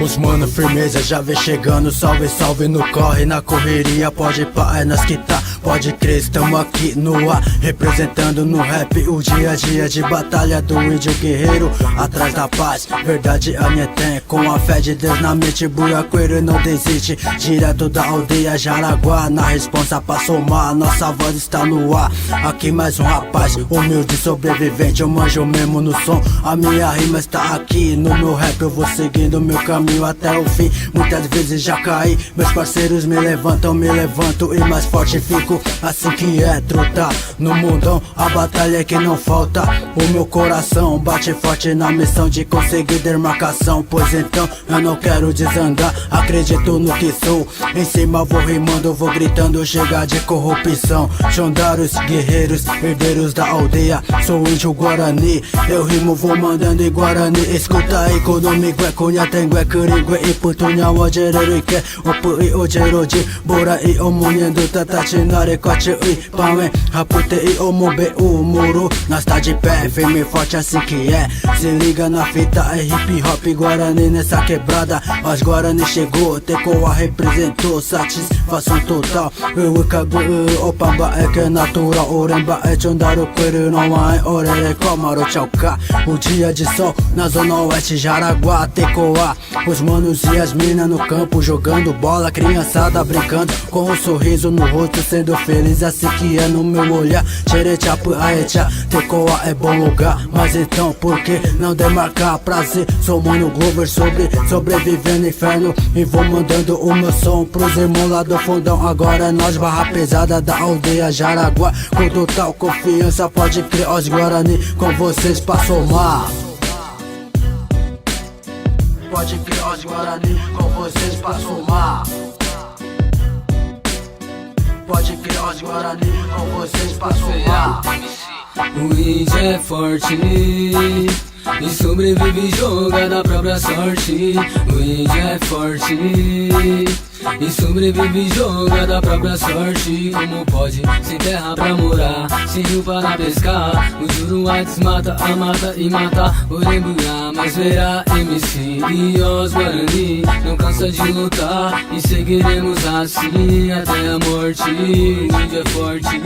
Os mano firmeza já vem chegando, salve, salve no corre, na correria, pode pá, é nós que tá, pode crer, estamos aqui no ar, representando no rap o dia a dia de batalha do índio guerreiro, atrás da paz, verdade a minha tem, com a fé de Deus na mente, buraqueiro não desiste, direto da aldeia Jaraguá, na responsa pra somar, nossa voz está no ar, aqui mais um rapaz, humilde sobrevivente, eu manjo mesmo no som, a minha rima está aqui, no meu rap eu vou seguindo meu caminho até o fim, muitas vezes já caí, meus parceiros me levantam, me levanto e mais forte fico, assim que é truta, no mundão a batalha é que não falta, o meu coração bate forte na missão de conseguir demarcação, pois então eu não quero desandar, acredito no que sou, em cima vou rimando, vou gritando, chega de corrupção, Xondaros, guerreiros, herdeiros da aldeia, sou índio Guarani, eu rimo vou mandando em Guarani, escuta aí, comigo é cunha, tengo é Kurigwe iputunya wajereruike Opui ojeroji Bora i omunhendo Tatachinare kote ui Pawe Rapute i omobe o muro Nós tá de pé, firme e forte assim que é. Se liga na fita, é hip hop Guarani nessa quebrada. Os Guarani chegou, Tecoa representou, satisfação total. Eu cago, opamba é que é natural. Oremba é Chondaru, Queiro não é orere, Komaro, Chauca. O dia de sol na zona oeste, Jaraguá, Tecoa. Os manos e as minas no campo jogando bola, criançada brincando com um sorriso no rosto, sendo feliz assim que é no meu olhar. Xerechapu, aecha, Tecoa é bom lugar, mas então por que não demarcar prazer? Sou Mano Glover, sobrevivendo inferno e vou mandando o meu som pros irmãos lá do fundão. Agora é nós, barra pesada da aldeia Jaraguá, com total confiança, pode crer, os Guarani com vocês pra somar. Pode crer, os Guarani com vocês pra somar. Pode crer, os Guarani com vocês pra somar. O índio é forte e sobrevive, joga da própria sorte. O índio é forte e sobrevive, joga da própria sorte. Como pode, sem terra pra morar, sem rio para pescar. O Juruá desmata, a mata e mata o Orembuá. Mas verá MC e os Guarani não cansa de lutar, e seguiremos assim até a morte. O índio é forte.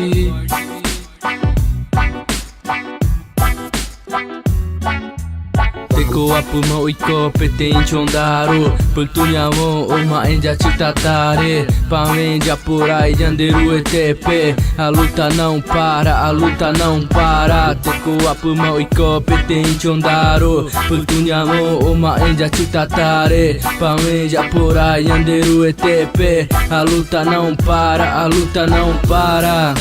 Tecoa pulmão e competente ondaro Pultunhawon uma endia titatare Pamendia por aí anderu ETP. A luta não para, a luta não para. Tecoa pulmão e competente ondaro Pultunhawon uma endia titatare Pamendia por aí anderu ETP. A luta não para, a luta não para.